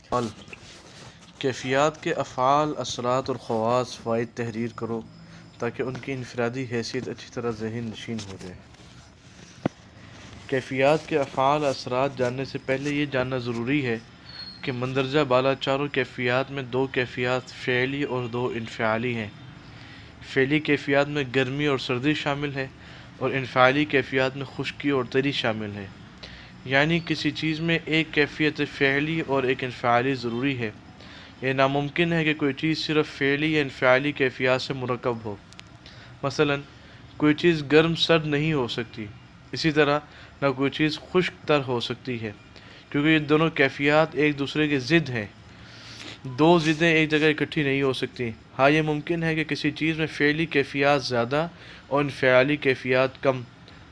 افعال کیفیات کے افعال، اثرات اور خواص فوائد تحریر کرو تاکہ ان کی انفرادی حیثیت اچھی طرح ذہن نشین ہو جائے۔ کیفیات کے افعال اثرات جاننے سے پہلے یہ جاننا ضروری ہے کہ مندرجہ بالا چاروں کیفیات میں دو کیفیات فعلی اور دو انفعالی ہیں۔ فعلی کیفیات میں گرمی اور سردی شامل ہے اور انفعالی کیفیات میں خشکی اور تری شامل ہے۔ یعنی کسی چیز میں ایک کیفیت فعلی اور ایک انفعالی ضروری ہے۔ یہ ناممکن ہے کہ کوئی چیز صرف فعلی یا انفعالی کیفیات سے مرکب ہو۔ مثلا کوئی چیز گرم سرد نہیں ہو سکتی، اسی طرح نہ کوئی چیز خشک تر ہو سکتی ہے، کیونکہ یہ دونوں کیفیات ایک دوسرے کے ضد ہیں۔ دو ضدیں ایک جگہ اکٹھی نہیں ہو سکتی۔ ہاں، یہ ممکن ہے کہ کسی چیز میں فعلی کیفیات زیادہ اور انفعالی کیفیات کم،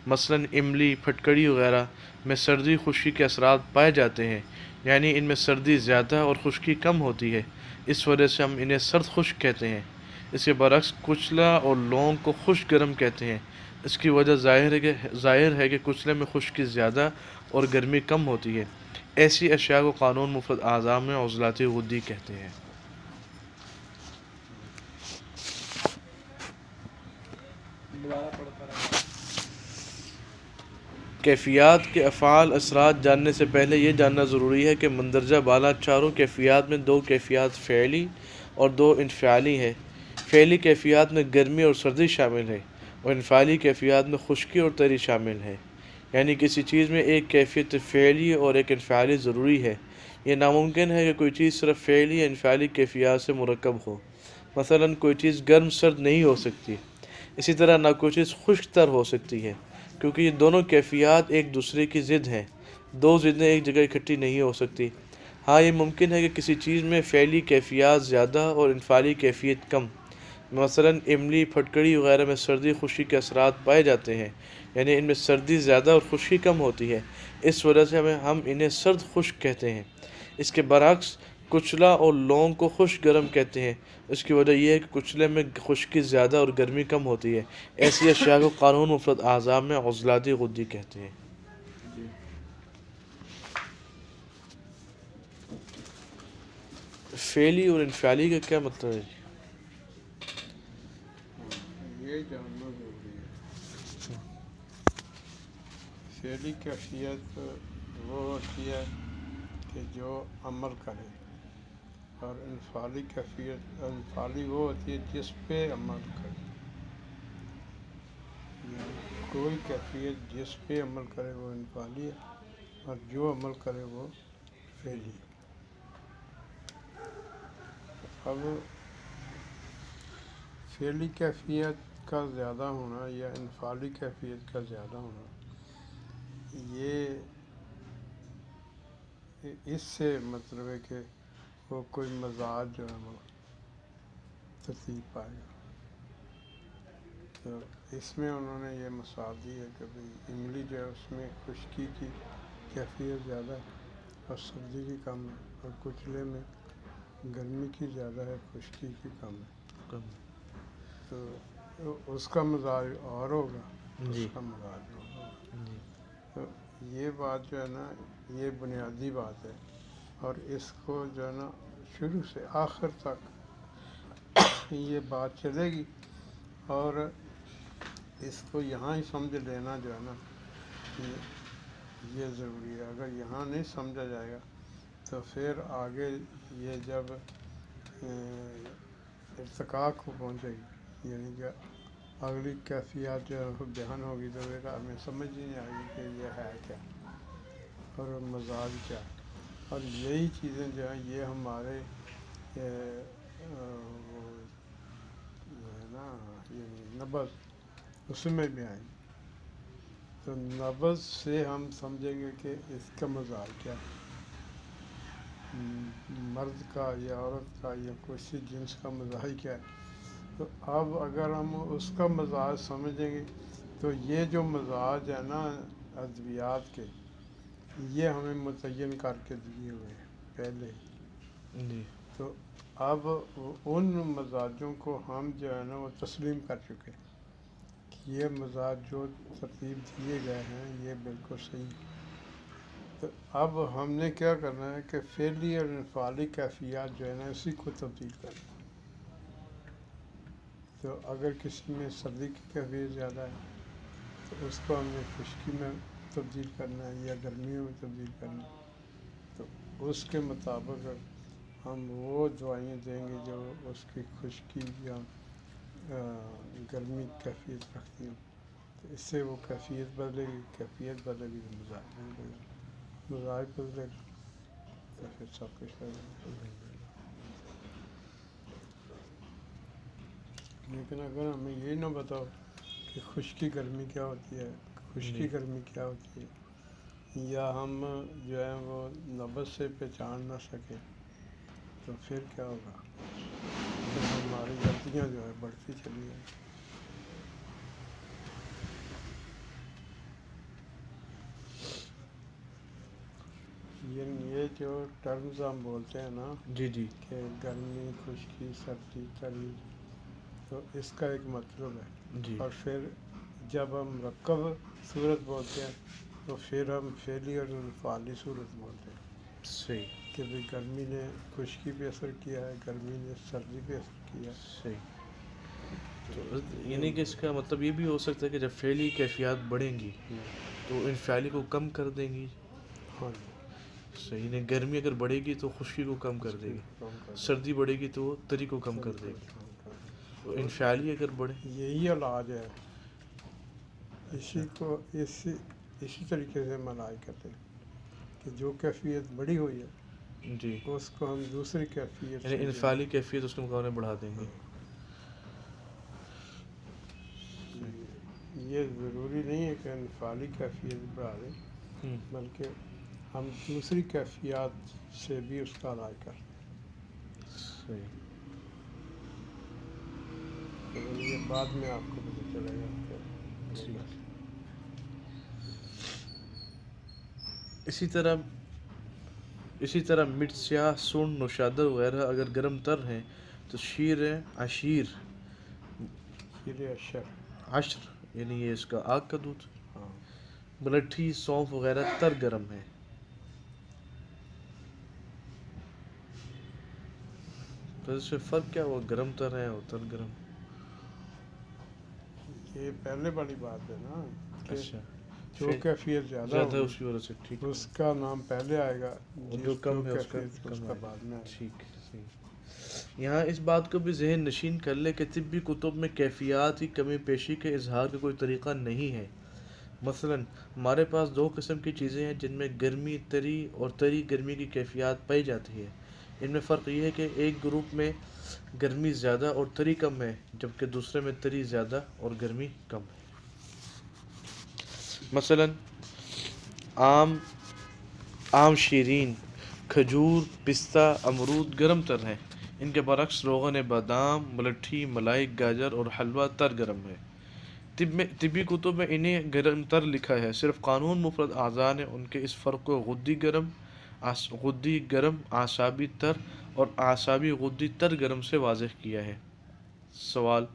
مثلا املی، پھٹکڑی وغیرہ میں سردی خشکی کے اثرات پائے جاتے ہیں، یعنی ان میں سردی زیادہ اور خشکی کم ہوتی ہے، اس وجہ سے ہم انہیں سرد خشک کہتے ہیں۔ اس کے برعکس کچلا اور لونگ کو خشک گرم کہتے ہیں۔ اس کی وجہ ظاہر ہے کہ کچلے میں خشکی زیادہ اور گرمی کم ہوتی ہے۔ ایسی اشیاء کو قانون مفرد اعضاء میں عضلات غدی کہتے ہیں۔ کیفیات کے افعال اثرات جاننے سے پہلے یہ جاننا ضروری ہے کہ مندرجہ بالا چاروں کیفیات میں دو کیفیات فعلی اور دو انفعالی ہیں۔ فعلی کیفیات میں گرمی اور سردی شامل ہے اور انفعالی کیفیات میں خشکی اور تری شامل ہے۔ یعنی کسی چیز میں ایک کیفیت فعلی اور ایک انفعالی ضروری ہے۔ یہ ناممکن ہے کہ کوئی چیز صرف فعلی یا انفعالی کیفیات سے مرکب ہو۔ مثلا کوئی چیز گرم سرد نہیں ہو سکتی، اسی طرح نہ کوئی چیز خشک تر ہو سکتی ہے، کیونکہ یہ دونوں کیفیات ایک دوسرے کی ضد ہیں۔ دو ضدیں ایک جگہ اکٹھی نہیں ہو سکتی۔ ہاں، یہ ممکن ہے کہ کسی چیز میں فعلی کیفیات زیادہ اور انفعالی کیفیت کم، مثلا املی، پھٹکڑی وغیرہ میں سردی خشکی کے اثرات پائے جاتے ہیں، یعنی ان میں سردی زیادہ اور خشکی کم ہوتی ہے، اس وجہ سے ہم انہیں سرد خشک کہتے ہیں۔ اس کے برعکس کچلا اور لونگ کو خشک گرم کہتے ہیں۔ اس کی وجہ یہ ہے کہ کچلے میں خشکی زیادہ اور گرمی کم ہوتی ہے۔ ایسی اشیاء کو قانون مفرد اعضاء میں عضلات غدی کہتے ہیں۔ فعلی اور انفعالی کا کیا مطلب ہے؟ یہ جاننا ضروری ہے۔ فعلی کیفیت وہ ہوتی ہے کہ جو عمل کرے، اور انفعالی وہ ہوتی ہے جس پہ عمل کرے۔ یعنی کوئی کیفیت جس پہ عمل کرے وہ انفعالی ہے، اور جو عمل کرے وہ فعلی ہے۔ اب فعلی کیفیت کا زیادہ ہونا یا انفعالی کیفیت کا زیادہ ہونا، یہ اس سے مطلب ہے کہ وہ کوئی مزاج جو ہے وہ ترتیب پائے گا۔ تو اس میں انہوں نے یہ مثال دی ہے کہ بھئی املی جو ہے اس میں خشکی کی کیفیت زیادہ ہے اور سردی کی کم ہے، اور کچلے میں گرمی کی زیادہ ہے، خشکی کی کم ہے۔ تو اس کا مزاج اور ہوگا، اس کا مزاج اور ہوگا۔ تو یہ بات جو ہے نا، یہ بنیادی بات ہے، اور اس کو جو ہے نا شروع سے آخر تک یہ بات چلے گی، اور اس کو یہاں ہی سمجھ لینا جو ہے نا یہ ضروری ہے۔ اگر یہاں نہیں سمجھا جائے گا تو پھر آگے یہ جب ارتقاء کو پہنچے گی، یعنی کہ اگلی کیفیات جو ہے بیان ہوگی، تو پھر ہمیں سمجھ نہیں آئے گی کہ یہ ہے کیا اور مزاج کیا ہے۔ اور یہی چیزیں جو ہیں یہ ہمارے وہ جو ہے نا یعنی نبض، اس میں بھی آئیں گی۔ تو نبض سے ہم سمجھیں گے کہ اس کا مزاج کیا ہے، مرد کا یا عورت کا یا کسی جنس کا مزاج کیا ہے۔ تو اب اگر ہم اس کا مزاج سمجھیں گے تو یہ جو مزاج ہے نا ادویات کے، یہ ہمیں متعین کر کے دیے ہوئے ہیں پہلے ہی۔ تو اب ان مزاجوں کو ہم جو ہے نا وہ تسلیم کر چکے کہ یہ مزاج جو ترتیب دیے گئے ہیں یہ بالکل صحیح ہے۔ تو اب ہم نے کیا کرنا ہے کہ فعلی اور انفعالی کیفیات جو ہے نا اسی کو تبدیل کرنا ہے. تو اگر کسی میں سردی کی کیفیت زیادہ ہے تو اس کو ہم نے خشکی میں تبدیل کرنا ہے یا گرمیوں میں تبدیل کرنا ہے. تو اس کے مطابق ہم وہ دوائیاں دیں گے جو اس کی خشکی یا گرمی کیفیت رکھتی ہوں. تو اس سے وہ کیفیت بدلے گی، کیفیت بدلے گی تو مزاج بدلے گا، مزاج بدلے گا تو پھر سب کچھ بدلے گا. لیکن اگر ہمیں یہ نہ بتاؤ کہ خشکی گرمی کیا ہوتی ہے، خشکی گرمی کیا ہوتی ہے، یا ہم جو ہے وہ نبض سے پہچان نہ سکیں تو پھر کیا ہوگا؟ پھر ہماری غلطیاں جو ہے بڑھتی چلی جائیں. یہ جو ٹرمز ہم بولتے ہیں نا جی جی کہ گرمی، خشکی، سردی، تری، تو اس کا ایک مطلب ہے. جی اور پھر جب ہم مرکب صورت بولتے ہیں تو پھر ہم فعلی اور انفعالی صورت بولتے ہیں صحیح کہ بھئی گرمی نے خشکی پہ اثر کیا ہے، گرمی نے سردی پہ اثر کیا ہے. صحیح. تو یعنی کہ اس کا مطلب یہ بھی ہو سکتا ہے کہ جب فعلی کیفیات بڑھیں گی تو انفعالی کو کم کر دیں گی. ہاں جی، صحیح. یعنی گرمی اگر بڑھے گی تو خشکی کو کم کر دے گی، کم کر دیں. سردی بڑھے گی تو وہ تری کو کم کر دے گی. کم کر دیں. تو انفعالی اگر بڑھے، یہی علاج ہے. اسی طریقے سے ہم علاج کرتے ہیں کہ جو کیفیت بڑی ہوئی ہے جی اس کو ہم دوسری کیفیت یعنی سے انفعالی کیفیت اس کے مقابلے میں بڑھا دیں گے. یہ ضروری نہیں ہے کہ انفعالی کیفیت بڑھا دیں، ہوں بلکہ ہم دوسری کیفیات سے بھی اس کا علاج کرتے صحیح. ہیں. یہ بعد میں آپ کو پتہ چلے گا کہ ٹھیک. اسی طرح مرچ، سیاہ، سونڈ، نوشادر وغیرہ اگر گرم تر ہیں تو شیر عشیر شیر اشر، عشر یعنی یہ اس کا آگ کا دودھ، ہاں، ملٹھی، سونف وغیرہ تر گرم ہے. تو اس میں فرق کیا ہوا، گرم تر ہے اور تر گرم؟ یہ پہلے والی بات ہے نا کہ اچھا جو کیفیت زیادہ ہے ہوگی اس کی وجہ سے. ٹھیک. اس کا نام پہلے آئے گا، اور جو کم ہے اس کا کیفیت اس کم کا آئے گا. بعد میں آئے گا. ٹھیک. صحیح. یہاں اس بات کو بھی ذہن نشین کر لے کہ طبی کتب میں کیفیات کی کمی پیشی کے اظہار کا کوئی طریقہ نہیں ہے. مثلا ہمارے پاس دو قسم کی چیزیں ہیں جن میں گرمی تری اور تری گرمی کی کیفیات پائی جاتی ہے. ان میں فرق یہ ہے کہ ایک گروپ میں گرمی زیادہ اور تری کم ہے جبکہ دوسرے میں تری زیادہ اور گرمی کم ہے. مثلا آم، شیرین، کھجور، پستہ، امرود گرم تر ہیں. ان کے برعکس روغن بادام، ملٹھی، ملائی، گاجر اور حلوہ تر گرم ہے. طبی کتب میں انہیں گرم تر لکھا ہے. صرف قانون مفرد اعضاء نے ان کے اس فرق کو غدی گرم، اعصابی تر اور اعصابی غدی تر گرم سے واضح کیا ہے. سوال: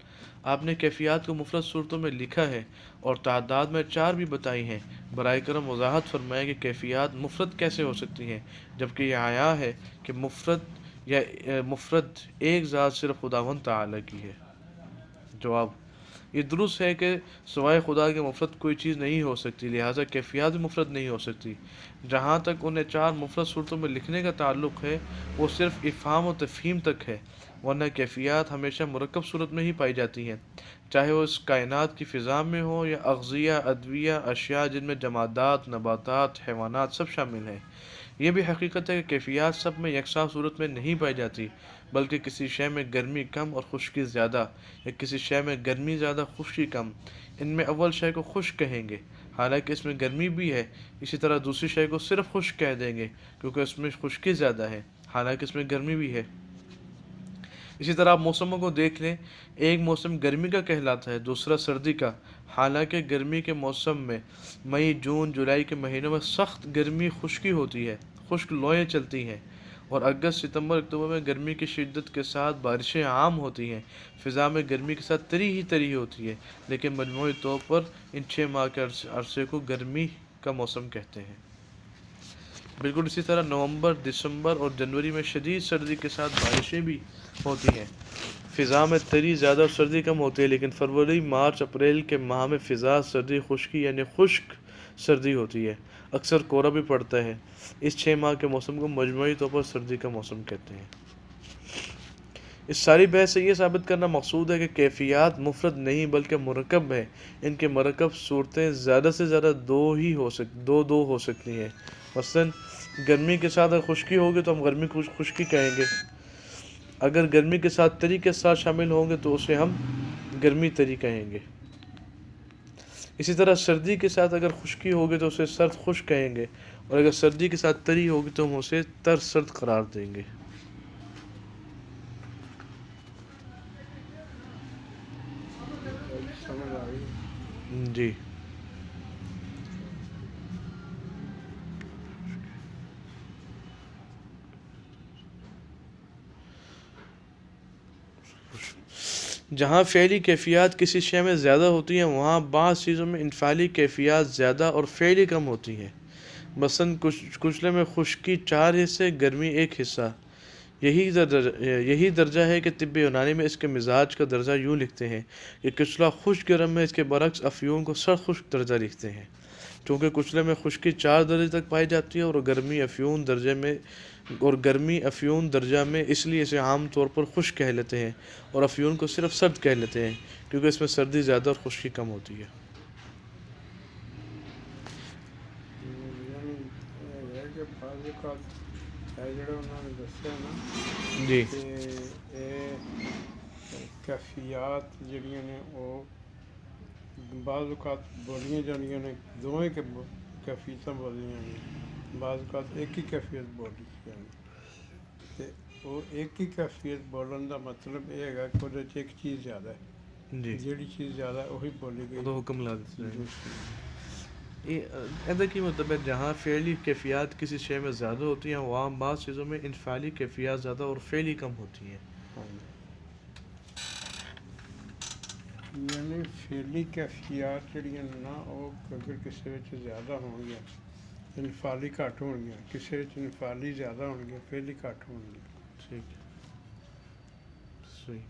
آپ نے کیفیات کو مفرد صورتوں میں لکھا ہے اور تعداد میں 4 بھی بتائی ہیں. برائے کرم وضاحت فرمائیں کہ کیفیات مفرد کیسے ہو سکتی ہیں جبکہ یہ عیاں ہے کہ مفرد ایک ذات صرف خداوند تعالی کی ہے. جواب: یہ درست ہے کہ سوائے خدا کے مفرد کوئی چیز نہیں ہو سکتی، لہٰذا کیفیات بھی مفرد نہیں ہو سکتی. جہاں تک انہیں 4 مفرد صورتوں میں لکھنے کا تعلق ہے وہ صرف افہام و تفہیم تک ہے، ورنہ کیفیات ہمیشہ مرکب صورت میں ہی پائی جاتی ہیں، چاہے وہ اس کائنات کی فضا میں ہو یا اغذیہ، ادویہ، اشیاء جن میں جمادات، نباتات، حیوانات سب شامل ہیں. یہ بھی حقیقت ہے کہ کیفیات سب میں یکساں صورت میں نہیں پائی جاتی، بلکہ کسی شے میں گرمی کم اور خشکی زیادہ، یا کسی شے میں گرمی زیادہ خشکی کم. ان میں اول شے کو خشک کہیں گے حالانکہ اس میں گرمی بھی ہے، اسی طرح دوسری شے کو صرف خشک کہہ دیں گے کیونکہ اس میں خشکی زیادہ ہے حالانکہ اس میں گرمی بھی ہے. اسی طرح آپ موسموں کو دیکھ لیں، ایک موسم گرمی کا کہلاتا ہے، دوسرا سردی کا، حالانکہ گرمی کے موسم میں مئی، جون، جولائی کے مہینوں میں سخت گرمی خشکی ہوتی ہے، خشک لوئیں چلتی ہیں، اور اگست، ستمبر، اکتوبر میں گرمی کی شدت کے ساتھ بارشیں عام ہوتی ہیں. فضا میں گرمی کے ساتھ تری ہوتی ہے، لیکن مجموعی طور پر ان 6 ماہ کے عرصے کو گرمی کا موسم کہتے ہیں. بالکل اسی طرح نومبر، دسمبر اور جنوری میں شدید سردی کے ساتھ بارشیں بھی ہوتی ہیں، فضا میں تری زیادہ اور سردی کم ہوتی ہے، لیکن فروری، مارچ، اپریل کے ماہ میں فضا سردی خشکی یعنی خشک سردی ہوتی ہے، اکثر کورا بھی پڑتا ہے۔ اس 6 ماہ کے موسم کو مجموعی طور پر سردی کا موسم کہتے ہیں۔ اس ساری بحث سے یہ ثابت کرنا مقصود ہے کہ کیفیات مفرد نہیں بلکہ مرکب ہے، ان کے مرکب صورتیں زیادہ سے زیادہ دو ہو سکتی ہیں۔ مثلاً گرمی کے ساتھ اگر خشکی ہوگی تو ہم گرمی خشکی کہیں گے، اگر گرمی کے ساتھ تری کے ساتھ شامل ہوں گے تو اسے ہم گرمی تری کہیں گے۔ اسی طرح سردی کے ساتھ اگر خشکی ہوگی تو اسے سرد خشک کہیں گے، اور اگر سردی کے ساتھ تری ہوگی تو ہم اسے تر سرد قرار دیں گے۔ سمجھ آ گئی؟ جی جہاں فعلی کیفیات کسی شے میں زیادہ ہوتی ہیں وہاں بعض چیزوں میں انفعالی کیفیات زیادہ اور فعلی کم ہوتی ہیں۔ مثلاً کچلے میں خشکی 4 حصے، گرمی 1 حصہ۔ یہی درجہ ہے کہ طب یونانی میں اس کے مزاج کا درجہ یوں لکھتے ہیں کہ کچلا خشک گرم ہے، اس کے برعکس افیون کو سرد خشک درجہ لکھتے ہیں۔ چونکہ کچلے میں خشکی 4 درجے تک پائی جاتی ہے اور گرمی افیون درجہ میں، اس لیے اسے عام طور پر خشک کہہ لیتے ہیں، اور افیون کو صرف سرد کہہ لیتے ہیں کیونکہ اس میں سردی زیادہ اور خشکی کم ہوتی ہے۔ یعنی یہ ہے کہ بعض اوقات ہے جڑا انہوں نے دسیا نا جی کہ یہ کیفیات جڑیاں نے وہ بعض اوقات بولیاں جانیاں نے دونوں کیفیتاں بولیاں نے، بعض اوقات ایک ہی کیفیت بولی جانی، تے وہ ایک ہی کیفیت بولن دا مطلب یہ ہے کہ وہ ایک چیز زیادہ ہے، جی جیڑی چیز زیادہ ہے وہی بولی گئی تو حکم لا دیتے ہیں۔ دوسری۔ ایسا کی مطلب ہے جہاں فعلی کیفیات کسی شے میں زیادہ ہوتی ہیں وہاں بعض چیزوں میں انفعالی کیفیات زیادہ اور فعلی کم ہوتی ہیں۔ یعنی فعلی کیفیات جڑیاں نا وہ اگر کسی وچ زیادہ ہون گیا انفعالی گھٹ ہون گیا، کسی وچ انفعالی زیادہ ہون گیا فعلی گھٹ ہون گیا۔ ٹھیک ہے، صحیح۔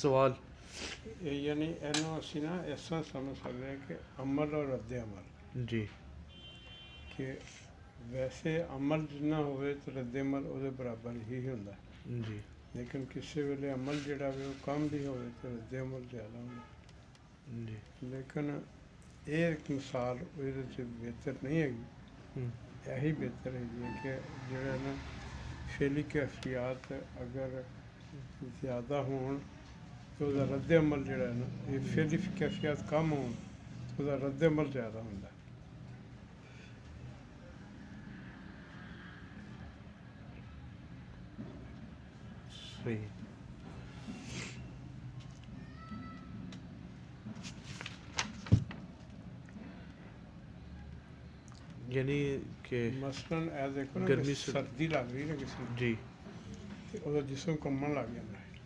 سوال یعنی اینو اسی نا اس طرح سمجھ سکتے ہیں کہ عمل اور رد عمل، جی کہ ویسے عمل جتنا ہوئے تو رد عمل وہ برابر ہی ہوندا ہے، جی لیکن کسی ویلے عمل جڑا ہوئے وہ کم بھی ہوئے تو رد عمل زیادہ ہوندا جی ہے۔ لیکن یہ ایک مثال یہ بہتر نہیں ہے، یہی بہتر ہے کہ جڑا نا فعلی کیفیات اگر زیادہ ہون تو وہ رد عمل جڑا ہے نا، یہ فعلی کیفیات کم ہون تو وہ رد عمل زیادہ ہوندا ہے۔ صحیح۔ یعنی کہ مثلاً اے دیکھو نا گرمی کہ سے سردی لگ رہی نا کسی کو جی تو وہ جسم کمن لگ جاتا ہے،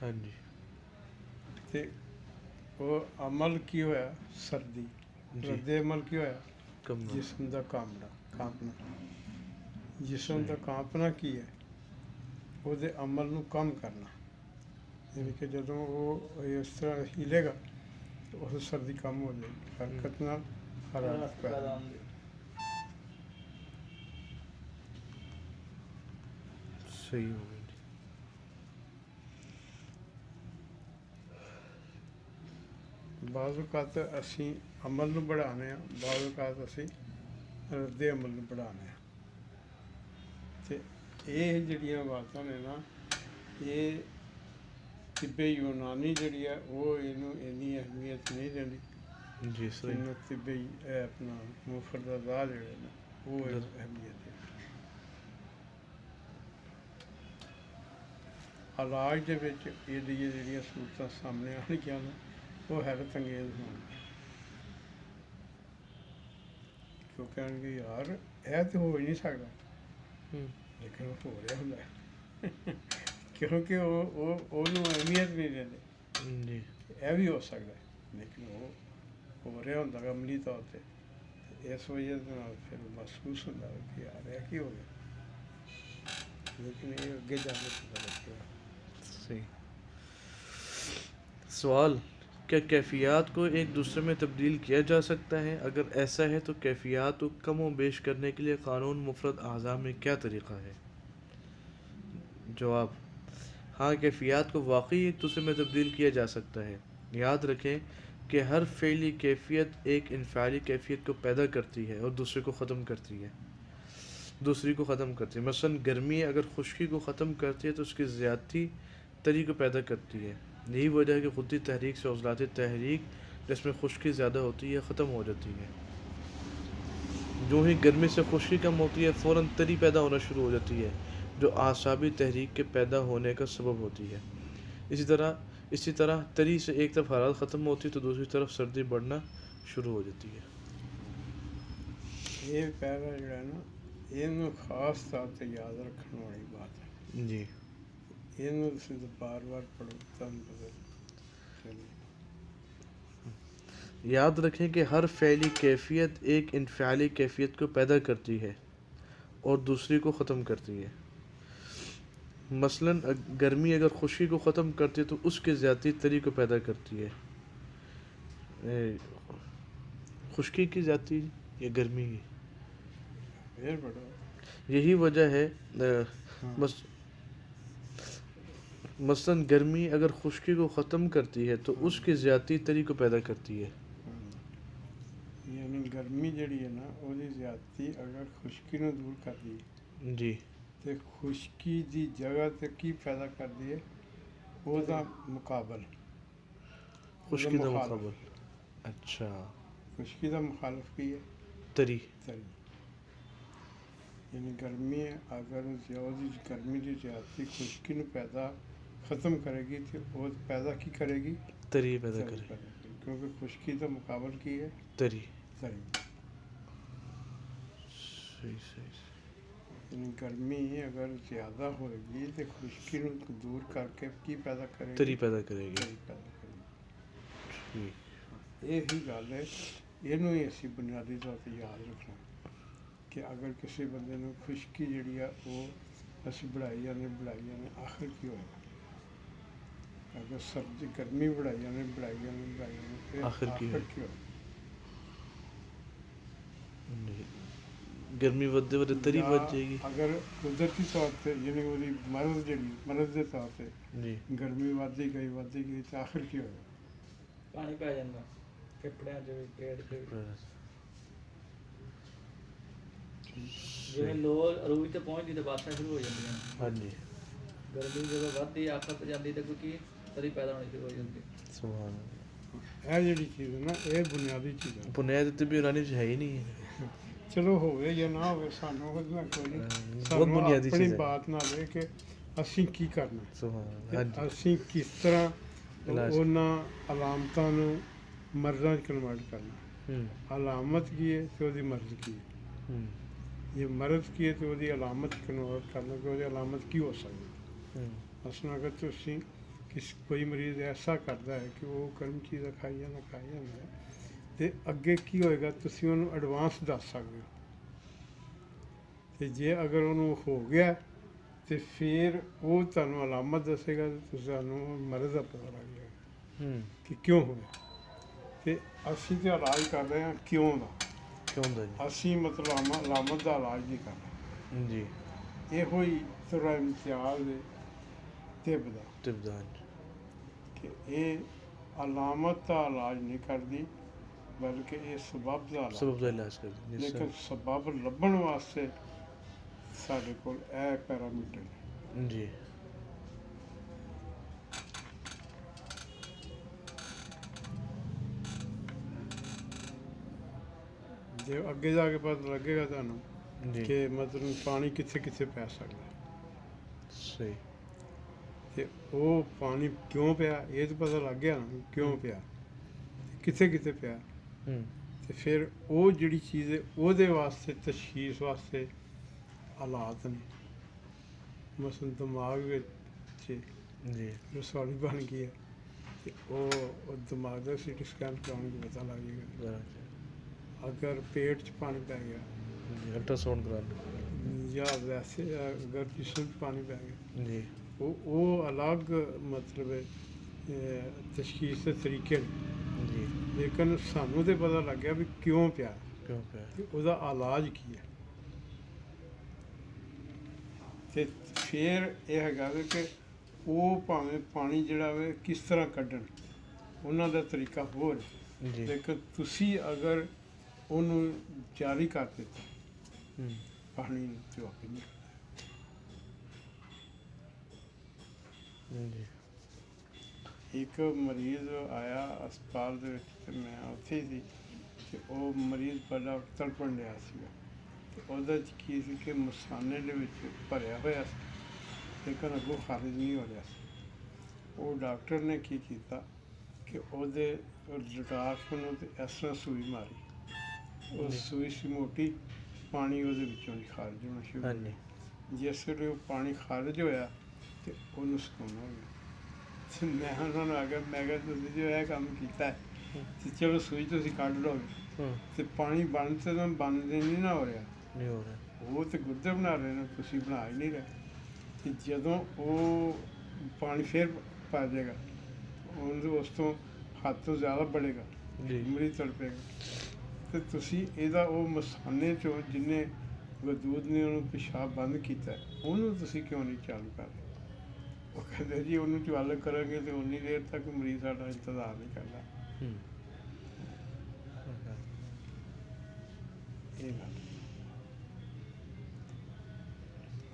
ہاں جی تے وہ عمل کی ہویا سردی، جی رد عمل کی ہویا کم جسم دا کانپنا، جسم دا کانپنا کی ہے وہ دے عمل نو کم کرنا، یعنی کہ جدوں وہ اس طرح ہلے گا تو اس سردی کم ہو جائے گی، حرکت نال حرارت پیدا ہوگی۔ صحیح ہو گئی۔ بعض اوقات اسی عمل نو بڑھانے ہیں، بعض اوقات اسی رد عمل نو بڑھانے ہیں، تے یہ جڑیاں باتاں نے نا یہ طب یونانی جڑی ہے وہ اینی اہمیت نہیں دینی، جی صحیح۔ طب اپنا مفردات جڑے نا وہ اہمیت ہے۔ علاج دے وچ یہ جڑیاں صورتاں سامنے آن گیا نا وہ حیرت انگیز ہون گی، کیونکہ آن گے یار یہ تو ہو ہی نہیں سکتا، لیکن وہ ہو رہا ہوندا ہے کیونکہ وہ اہمیت نہیں دیندے، جی یہ بھی ہو سکتا ہے لیکن وہ ہو رہا ہوندا ہے عملی طور پہ۔ ਇਸ ਵਜ੍ਹਾ ਦੇ ਨਾਲ ਫਿਰ ਮਹਿਸੂਸ ਹੁੰਦਾ ਹੈ ਕਿ ਯਾਰ ਇਹ ਕੀ ਹੋ ਗਿਆ, لیکن یہ ਅੱਗੇ ਜਾ ਕੇ ਪਤਾ ਲੱਗੇਗਾ. صحیح. سوال: کیا کیفیات کو ایک دوسرے میں تبدیل کیا جا سکتا ہے؟ اگر ایسا ہے تو کیفیات کو کم و بیش کرنے کے لیے قانون مفرد اعضاء میں کیا طریقہ ہے؟ جواب: ہاں، کیفیات کو واقعی ایک دوسرے میں تبدیل کیا جا سکتا ہے. یاد رکھیں کہ ہر فعلی کیفیت ایک انفعالی کیفیت کو پیدا کرتی ہے اور دوسری کو ختم کرتی ہے. مثلا گرمی اگر خشکی کو ختم کرتی ہے تو اس کی زیادتی تری کو پیدا کرتی ہے. یہی وجہ ہے کہ خودی تحریک سے عضلات تحریک جس میں خشکی زیادہ ہوتی ہے ختم ہو جاتی ہے. جو ہی گرمی سے خشکی کم ہوتی ہے فوراً تری پیدا ہونا شروع ہو جاتی ہے جو اعصابی تحریک کے پیدا ہونے کا سبب ہوتی ہے. اسی طرح تری سے ایک طرف حرارت ختم ہوتی ہے تو دوسری طرف سردی بڑھنا شروع ہو جاتی ہے. یہ پیرا جو ہے نا یہ خاص طور سے یاد رکھنے والی بات ہے. جی، یہ بار بار پڑھو تم یاد رکھیں کہ ہر فعلی کیفیت ایک انفعالی کیفیت کو پیدا کرتی ہے اور دوسری کو ختم کرتی ہے. مثلا گرمی اگر خشکی کو ختم کرتی ہے تو اس کی زیادتی تری کو پیدا کرتی ہے. خشکی کی زیادتی یا گرمی کی؟ پھر پڑھو. یہی وجہ ہے مثلا گرمی اگر خشکی کو ختم کرتی ہے تو اس کی زیادتی تری کو پیدا کرتی ہے. یعنی گرمی جڑی ہے نا وہ زیادتی اگر خشکی نو دور کر دی جی، تو خشکی دی جگہ تے کی پیدا کر دی ہے وہ دا مقابل خشکی کا مقابل. اچھا، خشکی دا مخالف کی ہے تری. تری. یعنی گرمی اگر گرمی کی زیادتی خشکی نو پیدا ختم کرے گی تو وہ پیدا کی کرے گی؟ تری پیدا تری کرے. کرے گی کیونکہ خشکی کا مقابل کی ہے تری. تری. صحیح. یعنی گرمی اگر زیادہ ہوئے گی تو خشکی نو دور کر کے کی پیدا کرے گی؟ تری پیدا کرے گی. تری پیدا کرے گی. ٹھیک. یہی گل ہے، یہ اسی بنیادی طور پہ یاد رکھنا کہ اگر کسی بندے نو خشکی جڑی ہے وہ اسی بڑھائی جانے آخر کی ہوئے گا. اگر سردی گرمی بڑھائی جانے آخر کی ہوئے گا. گرمی ودے ودے تری ود جائے گی. اگر قدرتی طور پہ یعنی وہ مرض کے طور پہ جی، گرمی ودی گئی تو آخر کی ہوئے گا؟ پانی پی جانا پھپڑیاں چ بھی پیڑ چ بھی. جی لو عروج تے پہنچتی تو باتیں شروع ہو جاتی ہیں. ہاں جی، گرمی جب ودی آخر تے جاتی تو کوئی تری پیدا ہونی شروع ہو جاتی. سبحان اللہ. یہ جڑی چیز ہے نا یہ بنیادی چیز ہے. بنیاد طبی یونانی ہے ہی نہیں ہے. چلو ہوئے یا نہ ہوئے سانوں کوئی نہیں. بہت سانوں بنیادی اپنی چیز ہے. بات نہ لے کہ اسی کی کرنا سبحان اللہ. ہاں جی، اسی کس طرح علاج. انہاں علامتاں نو مرضاں کنورٹ کرنا. علامت کی ہے تو وہ مرض کی ہے. یہ مرض کی ہے تو وہ علامت کنورٹ کرنا کہ وہ علامت کی ہو سکتی. مثلا اگر تسی کوئی مریض ایسا کرتا ہے کہ وہ گرم چیزیں کھائی جانا تو اگے کی ہوئے گا تسی انہوں ایڈوانس دس سکتے ہو. تو جے اگر انہوں ہو گیا تو پھر وہ تمہیں علامت دسے گا تو تمہیں مرض کا پتا لگ جائے گا کہ کیوں ہوا. تو اسی تو علاج کر رہے ہیں کیوں دا. اسی مطلب علامت کا علاج نہیں کر رہے. جی، یہ ہوئی طرح امتیاز ہے طب دا کہ یہ علامت کا علاج نہیں کرتی بلکہ یہ سبب کا علاج کر دیں. لیکن سبب لبن واسطے سارے کول اے پیرامیٹر ہے. جی، جی اگے جا کے پتہ لگے گا تمہیں جی. کہ مطلب پانی کتنے کتنے پی سکتا ہے. صحیح. تو وہ پانی کیوں پیا یہ تو پتہ لگ گیا نا کیوں پیا کتنے کتنے پیا. تو پھر وہ جڑی چیز ہے وہ واسطے تشخیص واسطے حالات نے. مثلا دماغ جی، رسولی بن گئی ہے تو وہ دماغ کا سی ٹی اسکین کرانے کو پتہ لگ جائے گا. ਅਗਰ ਪੇਟ 'ਚ ਪਾਣੀ ਪੈ ਗਿਆ ਜੀ ਅਲਟਰਾਸਾਊਂਡ ਕਰਾਉਣ ਜਾਂ ਵੈਸੇ ਅਗਰ ਜਿਸਮ 'ਚ ਪਾਣੀ ਪੈ ਗਿਆ, ਜੀ ਉਹ ਅਲੱਗ ਮਤਲਬ ਤਸ਼ਖੀਸ ਦੇ ਤਰੀਕੇ ਨੇ, ਜੀ ਲੇਕਿਨ ਸਾਨੂੰ ਤਾਂ ਪਤਾ ਲੱਗ ਗਿਆ ਵੀ ਕਿਉਂ ਪਿਆ ਕਿਉਂ ਪਿਆ ਤੇ ਉਹਦਾ ਇਲਾਜ ਕੀ ਹੈ। ਤੇ ਫਿਰ ਇਹ ਹੈਗਾ ਵੀ ਕਿ ਉਹ ਭਾਵੇਂ ਪਾਣੀ ਜਿਹੜਾ ਵੇ ਕਿਸ ਤਰ੍ਹਾਂ ਕੱਢਣ, ਉਹਨਾਂ ਦਾ ਤਰੀਕਾ ਹੋਰ ਹੈ। ਜੀ ਲੇਕਿਨ ਤੁਸੀਂ ਅਗਰ ਉਹਨੂੰ ਜਾਰੀ ਕਰ ਦਿੱਤਾ ਹੂੰ ਪਾਣੀ ਨੂੰ ਤੇ ਉਹ ਆਪੇ ਨਹੀਂ ਜੀ ਇੱਕ ਮਰੀਜ਼ ਆਇਆ ਹਸਪਤਾਲ ਦੇ ਵਿੱਚ ਤੇ ਮੈਂ ਉੱਥੇ ਹੀ ਸੀ ਤੇ ਉਹ ਮਰੀਜ਼ ਬੜਾ ਤੜਪਣ ਰਿਹਾ ਸੀਗਾ ਤੇ ਉਹਦਾ 'ਚ ਕੀ ਸੀ ਕਿ ਮਸਾਨੇ ਦੇ ਵਿੱਚ ਭਰਿਆ ਹੋਇਆ ਸੀ ਲੇਕਿਨ ਅੱਗੋਂ ਖਾਰਿਜ ਨਹੀਂ ਹੋ ਰਿਹਾ ਸੀ। ਉਹ ਡਾਕਟਰ ਨੇ ਕੀ ਕੀਤਾ ਕਿ ਉਹਦੇ ਲਗਾਫ ਨੂੰ ਤੇ ਇਸ ਤਰ੍ਹਾਂ ਸੂਈ ਮਾਰੀ, ਉਹ ਸੂਈ ਸੀ ਮੋਟੀ, ਪਾਣੀ ਉਹਦੇ ਵਿੱਚੋਂ ਦੀ ਖਾਰਿਜ ਹੋਣਾ ਸ਼ੁਰੂ ਹੋ ਹਾਂਜੀ ਗਿਆ। ਜਿਸ ਵੇਲੇ ਉਹ ਪਾਣੀ ਖਾਰਿਜ ਹੋਇਆ ਤੇ ਉਹਨੂੰ ਸਕੂਨ ਹੋ ਗਿਆ। ਤੇ ਮੈਂ ਉਹਨਾਂ ਨੂੰ ਆ ਗਿਆ, ਮੈਂ ਕਿਹਾ ਤੁਸੀਂ ਜੋ ਇਹ ਕੰਮ ਕੀਤਾ ਹੈ ਤੇ ਚਲੋ ਸੂਈ ਤੁਸੀਂ ਕੱਢ ਲਓਗੇ ਹੂੰ ਤੇ ਪਾਣੀ ਬਣ ਤੇ ਤਾਂ ਬਣਦੇ ਨਹੀਂ ਨਾ ਹੋ ਰਿਹਾ, ਨਹੀਂ ਹੋ ਰਿਹਾ ਉਹ ਤੇ ਗੁਰਦੇ ਬਣਾ ਰਹੇ ਨੇ, ਤੁਸੀਂ ਬਣਾ ਹੀ ਨਹੀਂ ਰਹੇ। ਤੇ ਜਦੋਂ ਉਹ ਪਾਣੀ ਫਿਰ ਪਾ ਜਾਏਗਾ ਉਹਨੂੰ ਉਸ ਤੋਂ ਹੱਦ ਤੋਂ ਜ਼ਿਆਦਾ बढ़ेगा, ਜੀ ਮਰੀਜ਼ ਤੜਪੇਗਾ। ਤੇ ਤੁਸੀਂ ਇਹਦਾ ਉਹ ਮਸਾਨੇ ਚੋਂ ਜਿੰਨੇ ਵਜੂਦ ਨੇ ਉਹਨੂੰ ਪਿਸ਼ਾਬ ਬੰਦ ਕੀਤਾ ਉਹਨੂੰ ਤੁਸੀਂ ਕਿਉਂ ਨਹੀਂ ਚਾਲੂ ਕਰ ਰਹੇ? ਉਹ ਕਹਿੰਦੇ ਜੀ ਉਹਨੂੰ ਚਾਲੂ ਕਰਾਂਗੇ ਤੇ ਉਨੀ ਦੇਰ ਤੱਕ ਮਰੀਜ਼ ਸਾਡਾ ਇੰਤਜ਼ਾਰ ਨਹੀਂ ਕਰਦਾ। ਹੂੰ ਇਹ ਗੱਲ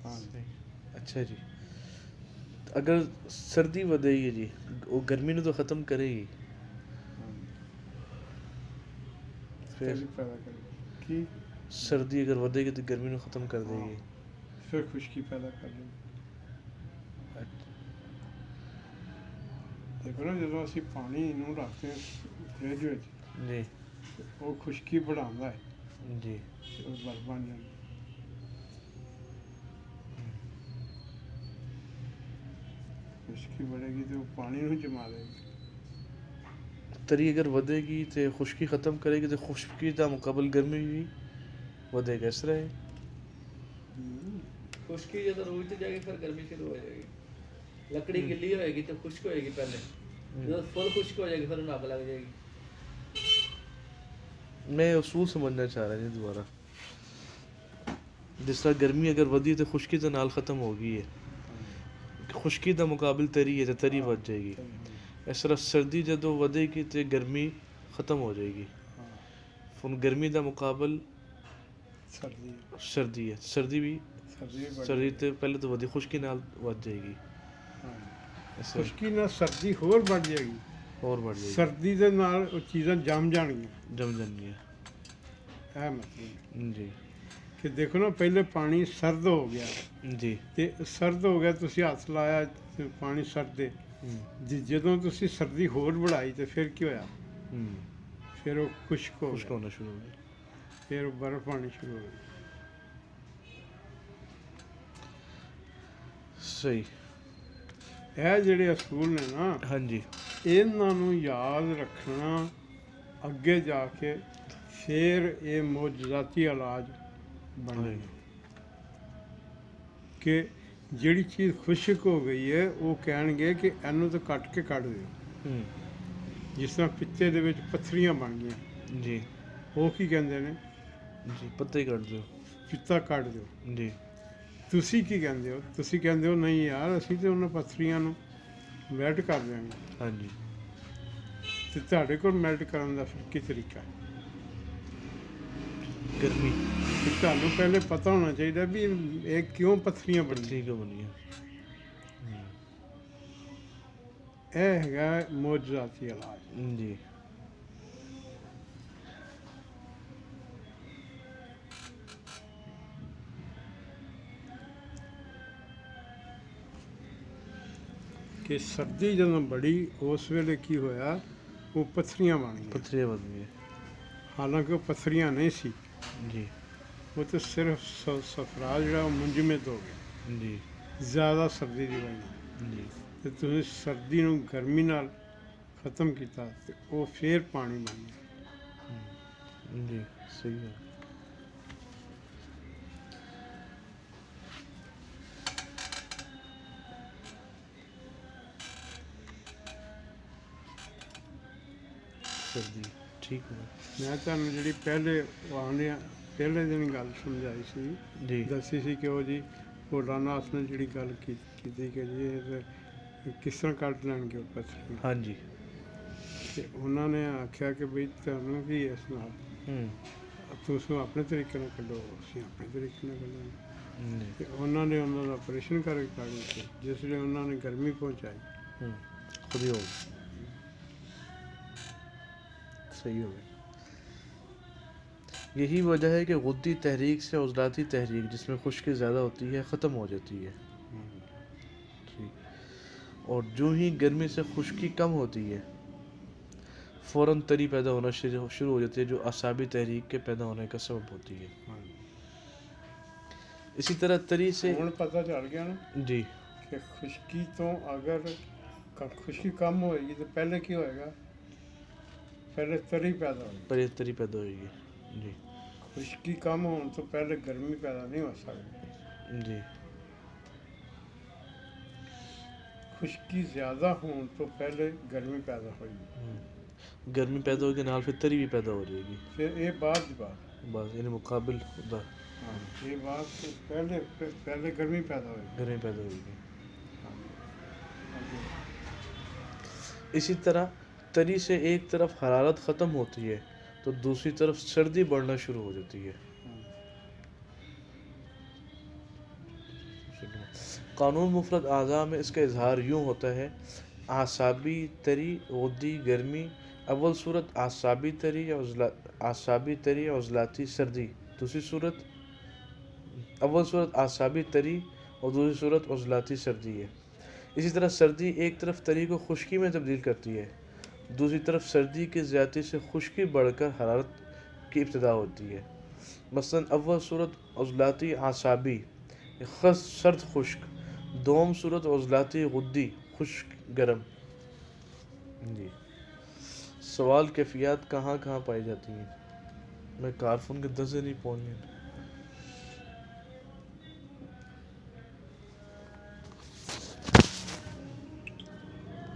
ਹਾਂ ਸਹੀ। ਅੱਛਾ ਜੀ, ਅਗਰ ਸਰਦੀ ਵਧੇਗੀ ਜੀ ਉਹ ਗਰਮੀ ਨੂੰ ਤਾਂ ਖਤਮ ਕਰੇਗੀ, ਫਿਰ ਪੈਦਾ ਕਰੇ ਕੀ ਸਰਦੀ ਅਗਰ ਵਧੇਗੀ ਤਾਂ ਗਰਮੀ ਨੂੰ ਖਤਮ ਕਰ ਦੇਗੀ। ਫਿਰ ਖੁਸ਼ਕੀ ਪੈਦਾ ਕਰ ਦੇ। ਦੇਖੋ ਨਾ ਜਦੋਂ ਅਸੀਂ ਪਾਣੀ ਨੂੰ ਰੱਖਦੇ ਹਾਂ ਫਰਿੱਜ ਵਿੱਚ ਜੀ ਤੇ ਉਹ ਖੁਸ਼ਕੀ बढ़ाਉਂਦਾ ਹੈ ਜੀ ਤੇ ਉਹ ਬਰਫ ਬਣ ਜਾਂਦਾ। ਖੁਸ਼ਕੀ बढ़ेगी ਤੇ ਉਹ ਪਾਣੀ ਨੂੰ ਜਮਾ ਲਏਗੀ। ਤਰੀ ਅਗਰ ਵਧੇਗੀ ਤੇ ਖੁਸ਼ਕੀ ਖਤਮ ਕਰੇਗੀ ਤੇ ਖੁਸ਼ਕੀ ਦਾ ਮੁਕਾਬਲ ਗਰਮੀ ਵੀ ਵਧੇਗਾ, ਇਸ ਤਰ੍ਹਾਂ ਹੈ। ਖੁਸ਼ਕੀ ਜਦੋਂ ਰੂਹ ਤੇ ਜਾਏਗੀ ਫਿਰ ਗਰਮੀ ਸ਼ੁਰੂ ਹੋ ਜਾਏਗੀ। ਲੱਕੜੀ ਗਿੱਲੀ ਹੋਏਗੀ ਤੇ ਖੁਸ਼ਕ ਹੋਏਗੀ ਪਹਿਲੇ, ਜਦੋਂ ਫੁੱਲ ਖੁਸ਼ਕ ਹੋ ਜਾਏਗੀ ਫਿਰ ਉਹਨੂੰ ਅੱਗ ਲੱਗ ਜਾਏਗੀ। ਮੈਂ ਉਸੂਲ ਸਮਝਣਾ ਚਾਹ ਰਿਹਾ ਜੀ ਦੁਬਾਰਾ, ਜਿਸ ਤਰ੍ਹਾਂ ਗਰਮੀ ਅਗਰ ਵਧੀ ਤੇ ਖੁਸ਼ਕੀ ਦੇ ਨਾਲ ਖਤਮ ਹੋ ਗਈ ਹੈ, ਖੁਸ਼ਕੀ ਦਾ ਮੁਕਾਬਲ ਤਰੀ ਹੈ ਤੇ ਤਰੀ ਵੱਧ ਜਾਏਗੀ। ਇਸ ਤਰ੍ਹਾਂ ਸਰਦੀ ਜਦੋਂ ਵਧੇਗੀ ਤੇ ਗਰਮੀ ਖਤਮ ਹੋ ਜਾਏਗੀ। ਹੁਣ ਗਰਮੀ ਦਾ ਮੁਕਾਬਲ ਸਰਦੀ ਸਰਦੀ ਹੈ, ਸਰਦੀ ਵੀ ਸਰਦੀ ਤੇ ਪਹਿਲੇ ਤੋਂ ਵਧੀ ਖੁਸ਼ਕੀ ਨਾਲ ਵੱਧ ਜਾਏਗੀ। ਇਸ ਤਰ੍ਹਾਂ ਖੁਸ਼ਕੀ ਨਾਲ ਸਰਦੀ ਹੋਰ ਵੱਧ ਜਾਏਗੀ, ਹੋਰ ਵੱਧ ਜਾਏਗੀ, ਸਰਦੀ ਦੇ ਨਾਲ ਉਹ ਚੀਜ਼ਾਂ ਜੰਮ ਜਾਣਗੀਆਂ। ਜਮ ਜਾਂਦੀ ਹੈ। ਇਹ ਮਤਲਬ ਜੀ ਕਿ ਦੇਖੋ ਨਾ ਪਹਿਲੇ ਪਾਣੀ ਸਰਦ ਹੋ ਗਿਆ ਜੀ ਤੇ ਸਰਦ ਹੋ ਗਿਆ, ਤੁਸੀਂ ਹੱਥ ਲਾਇਆ ਤੇ ਪਾਣੀ ਸਰਦੇ, ਜਦੋਂ ਤੁਸੀਂ ਸਰਦੀ ਹੋਰ ਵਧਾਈ ਤੇ ਫਿਰ ਕੀ ਹੋਇਆ? ਫਿਰ ਉਹ ਖੁਸ਼ਕ ਹੋ ਖੁਸ਼ਕ ਗਿਆ, ਹੋਣਾ ਸ਼ੁਰੂ ਹੋ ਗਿਆ। ਫਿਰ ਉਹ ਬਰਫ਼ ਪਾਣੀ ਸ਼ੁਰੂ ਹੋ ਗਈ। ਸਹੀ। ਇਹ ਜਿਹੜੇ ਅਸੂਲ ਨੇ ਨਾ, ਹਾਂਜੀ ਇਹਨਾਂ ਨੂੰ ਯਾਦ ਰੱਖਣਾ, ਅੱਗੇ ਜਾ ਕੇ ਫਿਰ ਇਹ ਮੌਜਜ਼ਾਤੀ ਇਲਾਜ ਬਣੇਗਾ। ਕਿ ਜਿਹੜੀ ਚੀਜ਼ ਖੁਸ਼ਕ ਹੋ ਗਈ ਹੈ ਉਹ ਕਹਿਣਗੇ ਕਿ ਇਹਨੂੰ ਤਾਂ ਕੱਟ ਕੇ ਕੱਢ ਦਿਓ। ਜਿਸ ਤਰ੍ਹਾਂ ਪਿੱਤੇ ਦੇ ਵਿੱਚ ਪੱਥਰੀਆਂ ਬਣ ਗਈਆਂ, ਜੀ ਉਹ ਕੀ ਕਹਿੰਦੇ ਨੇ? ਜੀ ਪੱਤੇ ਕੱਢ ਦਿਓ। ਪਿੱਤਾ ਕੱਢ ਦਿਓ। ਜੀ ਤੁਸੀਂ ਕੀ ਕਹਿੰਦੇ ਹੋ? ਤੁਸੀਂ ਕਹਿੰਦੇ ਹੋ ਨਹੀਂ ਯਾਰ ਅਸੀਂ ਤਾਂ ਉਹਨਾਂ ਪੱਥਰੀਆਂ ਨੂੰ ਮੈਲਟ ਕਰ ਦਿਆਂਗੇ। ਹਾਂਜੀ ਤੇ ਤੁਹਾਡੇ ਕੋਲ ਮੈਲਟ ਕਰਨ ਦਾ ਫਿਰ ਕੀ ਤਰੀਕਾ ਹੈ? ਗਰਮੀ ਤੇ ਤੁਹਾਨੂੰ ਪਹਿਲੇ ਪਤਾ ਹੋਣਾ ਚਾਹੀਦਾ ਵੀ ਇਹ ਕਿਉਂ ਪੱਥਰੀਆਂ ਬਣੀਆਂ। ਠੀਕ ਹੈ ਬਣੀ ਹੈ। ਇਹ ਹੈਗਾ ਮੌਜਜ਼ਾਤੀ ਇਲਾਜ। ਜੀ ਕਿ ਸਰਦੀ ਜਦੋਂ ਬੜੀ ਉਸ ਵੇਲੇ ਕੀ ਹੋਇਆ, ਉਹ ਪੱਥਰੀਆਂ ਬਣ ਗਈਆਂ। ਪੱਥਰੀਆਂ ਬਣ ਗਈਆਂ। ਹਾਲਾਂਕਿ ਉਹ ਪੱਥਰੀਆਂ ਨਹੀਂ ਸੀ, ਜੀ ਉਹ ਤਾਂ ਸਿਰਫ ਸਫਰਾ ਜਿਹੜਾ ਉਹ ਮੁੰਜਮਦ ਹੋ ਗਿਆ ਜੀ ਜ਼ਿਆਦਾ ਸਰਦੀ ਦੀ ਵਜ੍ਹਾ ਨਾਲ। ਜੀ ਤੇ ਤੁਸੀਂ ਸਰਦੀ ਨੂੰ ਗਰਮੀ ਨਾਲ ਖਤਮ ਕੀਤਾ ਤੇ ਉਹ ਫੇਰ ਪਾਣੀ ਬਣ ਗਿਆ। جی صحیح ہے. سردی ٹھیک ہے. میں ਤੁਹਾਨੂੰ ਜਿਹੜੀ ਪਹਿਲੇ ਦਿਨ ਗੱਲ ਸਮਝਾਈ ਸੀ, جی ਦੱਸੀ ਸੀ ਕਿ ਉਹ ਜੀ ਭੋਲਾਨਾਥ ਨੇ ਜਿਹੜੀ ਗੱਲ ਕੀਤੀ ਕਿ ਜੀ ਇਹ ਕਿਸ ਤਰ੍ਹਾਂ ਕੱਢ ਲੈਣਗੇ ਉਹ ਪੱਥਰ, ہاں جی. ਤੇ ਉਹਨਾਂ ਨੇ ਆਖਿਆ ਕਿ ਬਈ ਤੁਹਾਨੂੰ ਕੀ ਇਸ ਨਾਲ, ਤੁਸੀਂ ਆਪਣੇ ਤਰੀਕੇ ਨਾਲ ਕੱਢੋ, ਅਸੀਂ ਆਪਣੇ ਤਰੀਕੇ ਨਾਲ ਕੱਢਾਂਗੇ. جی ਤੇ ਉਹਨਾਂ ਨੇ ਉਹਨਾਂ ਦਾ ਆਪਰੇਸ਼ਨ ਕਰਕੇ ਕੱਢ ਦਿੱਤੇ, ਜਿਸ ਲਈ ਉਹਨਾਂ ਨੇ ਗਰਮੀ ਪਹੁੰਚਾਈ. خود ہی ہوگا. صحیح ہو گیا. یہی وجہ ہے کہ غدی تحریک سے عضلاتی تحریک جس میں خشکی زیادہ ہوتی ہے ختم ہو جاتی ہے. ٹھیک. اور جو ہی گرمی سے خشکی کم ہوتی ہے فوراً تری پیدا ہونا شروع ہو جاتی ہے جو اعصابی تحریک کے پیدا ہونے کا سبب ہوتی ہے. اسی طرح تری سے ਹੁਣ ਪਤਾ ਚੱਲ ਗਿਆ ਨਾ جی کہ خشکی تو اگر خشکی کم ہوئے گی تو پہلے کی ہوئے گا, پہلے تری پیدا ہوگی. پہلے تری پیدا ہوئے گی. جی خشکی کم ہون تو پہلے گرمی پیدا نہیں ہو سکتی. جی خشکی زیادہ ہون تو پہلے گرمی پیدا ہوگی. گرمی پیدا ہوگی نال پھر تری بھی پیدا ہو جائے گی. پھر یہ بات بس یعنی مقابل خدا ہاں یہ بات پہلے گرمی پیدا ہوگی. گرمی پیدا ہوگی. اسی طرح تری سے ایک طرف حرارت ختم ہوتی ہے تو دوسری طرف سردی بڑھنا شروع ہو جاتی ہے. قانون مفرد اعضاء میں اس کا اظہار یوں ہوتا ہے: اعصابی تری غدی گرمی. اول صورت اعصابی تری عضلاتی سردی. دوسری صورت اول صورت اعصابی تری اور دوسری صورت عضلاتی سردی ہے. اسی طرح سردی ایک طرف تری کو خشکی میں تبدیل کرتی ہے، دوسری طرف سردی کی زیادتی سے خشکی بڑھ کر حرارت کی ابتدا ہوتی ہے. مثلا اول صورت عضلاتی اعصابی سرد خشک، دوم صورت عضلاتی غدی خشک گرم. جی سوال کیفیات کہاں کہاں پائی جاتی ہیں؟ میں کارفون کے دسے نہیں پہنچے.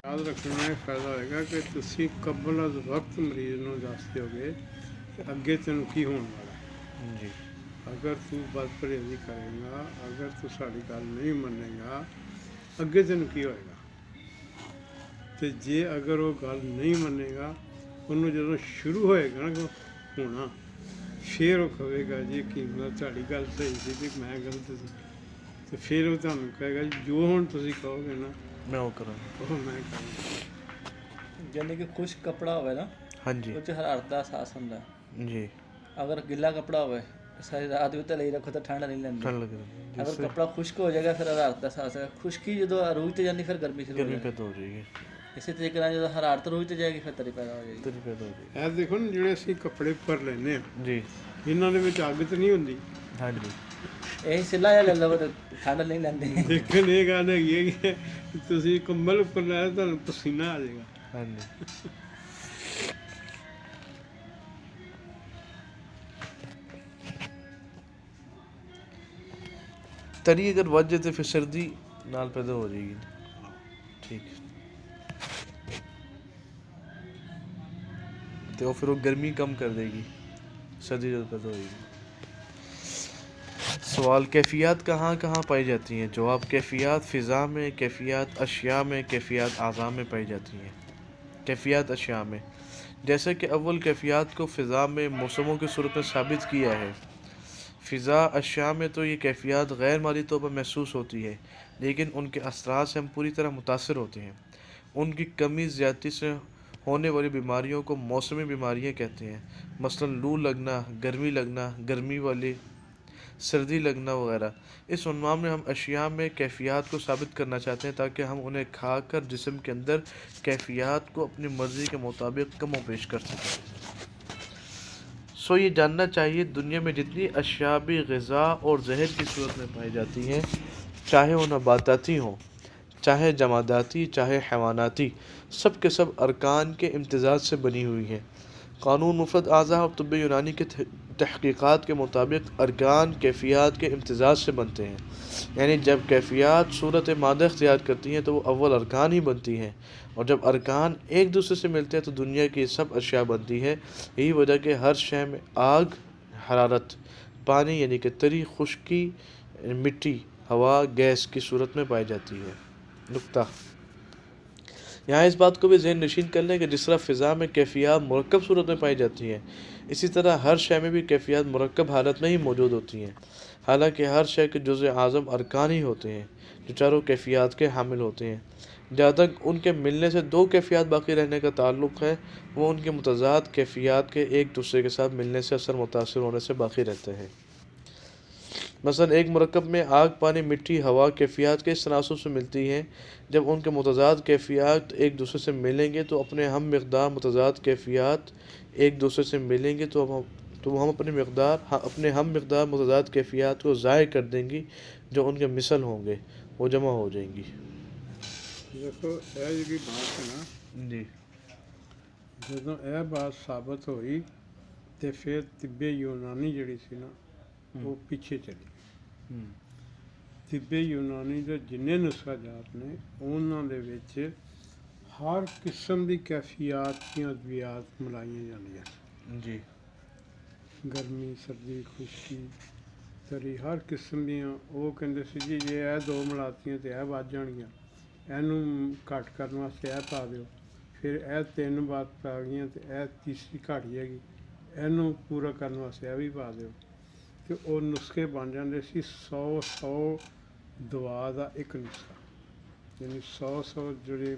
یاد رکھنا یہ فائدہ ہوئے گا کہ تسی قبل از وقت مریض نو دس دیو گے کہ اگے تینوں کی ہون والا. جی اگر تو بد پرہیزی کرے گا، اگر تو ساری گل نہیں منے گا، اگے تینوں کی ہوئے گا. تو جے اگر وہ گل نہیں منے گا، انہوں جدوں شروع ہوئے گا نا ہونا، پھر وہ کہے گا جی کہ تہاڈی گل صحیح سی تے میں غلط سی. تو پھر وہ تمہیں کہے گا جو ہن تسی کہو گے نا میں وہ کروں. وہ میں کروں گا. یعنی کہ خشک کپڑا ہوئے نا ہاں جی وہ حرارت کا احساس ہوتا ہے. جی اگر گلا کپڑا ہوئے ساری رات بھی تلے رکھو تو ٹھنڈ نہیں لگتی. ٹھنڈ لگ رہی اگر کپڑا خشک ہو جائے گا پھر حرارت کا احساس ہے. خشکی جدو عروج تے جانی پھر گرمی شروع ہو گرمی جائے گی. پیدا ہو جائے گی. اسی طریقے سے جدو حرارت عروج تے جائے گی پھر تری پیدا ہو جائے گی. تری پیدا ہو جائے گی. ਇਹ ਦੇਖੋ ਨਾ ਜਿਹੜੇ ਅਸੀਂ ਕੱਪੜੇ ਉੱਪਰ ਲੈਂਦੇ ਹਾਂ جی ਇਹਨਾਂ ਦੇ ਵਿੱਚ ਅੱਗ ਤਾਂ ਨਹੀਂ ਹੁੰਦੀ. ہاں جی یہی سلا یا لے لو تو ٹھنڈ نہیں لگتی. ਲੇਕਿਨ ਇਹ ਗੱਲ ਹੈਗੀ ਹੈ کہ ਤੁਸੀਂ ਕੰਬਲ ਉੱਪਰ ਲਾਇਆ ਤੁਹਾਨੂੰ ਪਸੀਨਾ ਆ ਜਾਏਗਾ. ہاں جی تری اگر بچ جائے تو پھر سردی نال پیدا ہو جائے گی. ٹھیک تو پھر وہ گرمی کم کر دے گی، سردی جب پیدا ہوئے گی. سوال کیفیات کہاں کہاں پائی جاتی ہیں؟ جواب کیفیات فضا میں، کیفیات اشیاء میں، کیفیات اعضاء میں پائی جاتی ہیں. کیفیات اشیاء میں جیسے کہ اول کیفیات کو فضا میں موسموں کی صورت میں ثابت کیا ہے. فضا اشیاء میں تو یہ کیفیات غیر مادی طور پر محسوس ہوتی ہے لیکن ان کے اثرات سے ہم پوری طرح متاثر ہوتے ہیں. ان کی کمی زیادتی سے ہونے والی بیماریوں کو موسمی بیماریاں کہتے ہیں. مثلا لو لگنا، گرمی لگنا، گرمی والی سردی لگنا وغیرہ. اس عنوان میں ہم اشیاء میں کیفیات کو ثابت کرنا چاہتے ہیں تاکہ ہم انہیں کھا کر جسم کے اندر کیفیات کو اپنی مرضی کے مطابق کم و بیش کر سکیں. یہ جاننا چاہیے دنیا میں جتنی اشیاء بھی غذا اور زہر کی صورت میں پائی جاتی ہیں، چاہے وہ نباتاتی ہوں، چاہے جماداتی، چاہے حیواناتی، سب کے سب ارکان کے امتزاج سے بنی ہوئی ہیں. قانون مفرد اعضاء اور طب یونانی کے تحقیقات کے مطابق ارکان کیفیات کے امتزاج سے بنتے ہیں، یعنی جب کیفیات صورت مادہ اختیار کرتی ہیں تو وہ اول ارکان ہی بنتی ہیں، اور جب ارکان ایک دوسرے سے ملتے ہیں تو دنیا کی سب اشیاء بنتی ہے۔ یہی وجہ کہ ہر شے میں آگ حرارت، پانی یعنی کہ تری، خشکی مٹی، ہوا گیس کی صورت میں پائی جاتی ہے۔ نقطہ یہاں اس بات کو بھی ذہن نشین کر لیں کہ جس طرح فضا میں کیفیات مرکب صورت میں پائی جاتی ہیں، اسی طرح ہر شے میں بھی کیفیات مرکب حالت میں ہی موجود ہوتی ہیں، حالانکہ ہر شے کے جزء اعظم ارکان ہی ہوتے ہیں جو چاروں کیفیات کے حامل ہوتے ہیں۔ جہاں تک ان کے ملنے سے دو کیفیات باقی رہنے کا تعلق ہے، وہ ان کے متضاد کیفیات کے ایک دوسرے کے ساتھ ملنے سے اثر متاثر ہونے سے باقی رہتے ہیں۔ مثلا ایک مرکب میں آگ، پانی، مٹی، ہوا کیفیات کے اس تناسب سے ملتی ہیں۔ جب ان کے متضاد کیفیات ایک دوسرے سے ملیں گے تو اپنے ہم مقدار متضاد کیفیات ایک دوسرے سے ملیں گے تو ہم اپنے ہم مقدار متضاد کیفیات کو ضائع کر دیں گی جو ان کے مثل ہوں گے، وہ جمع ہو جائیں گی۔ دیکھو یہ جی بات ہے نا، جی جدوں یہ بات ثابت ہوئی تو پھر طب یونانی جڑی سی نا وہ پیچھے چلی۔ طب یونانی دے جننے نسخہ جات نے انہاں دے وچ ہر قسم دی کیفیات کی ادویات ملائیاں جاندیاں، جی گرمی، سردی، خشکی، تری، ہر قسم دیاں۔ وہ کہندے سی جی یہ دو ملاتیاں تے یہ بچ جانگیاں، اینوں گھٹ کرنے واسطے یہ پا دیو، پھر یہ تین بات پا گئیاں تے یہ تیسری گھٹ جائے گی، اینوں پورا کرنے واسطے یہ بھی پا دیو، تو وہ نسخے بن جاندے سی 100 دوا دا ایک نسخہ، یعنی 100 جڑے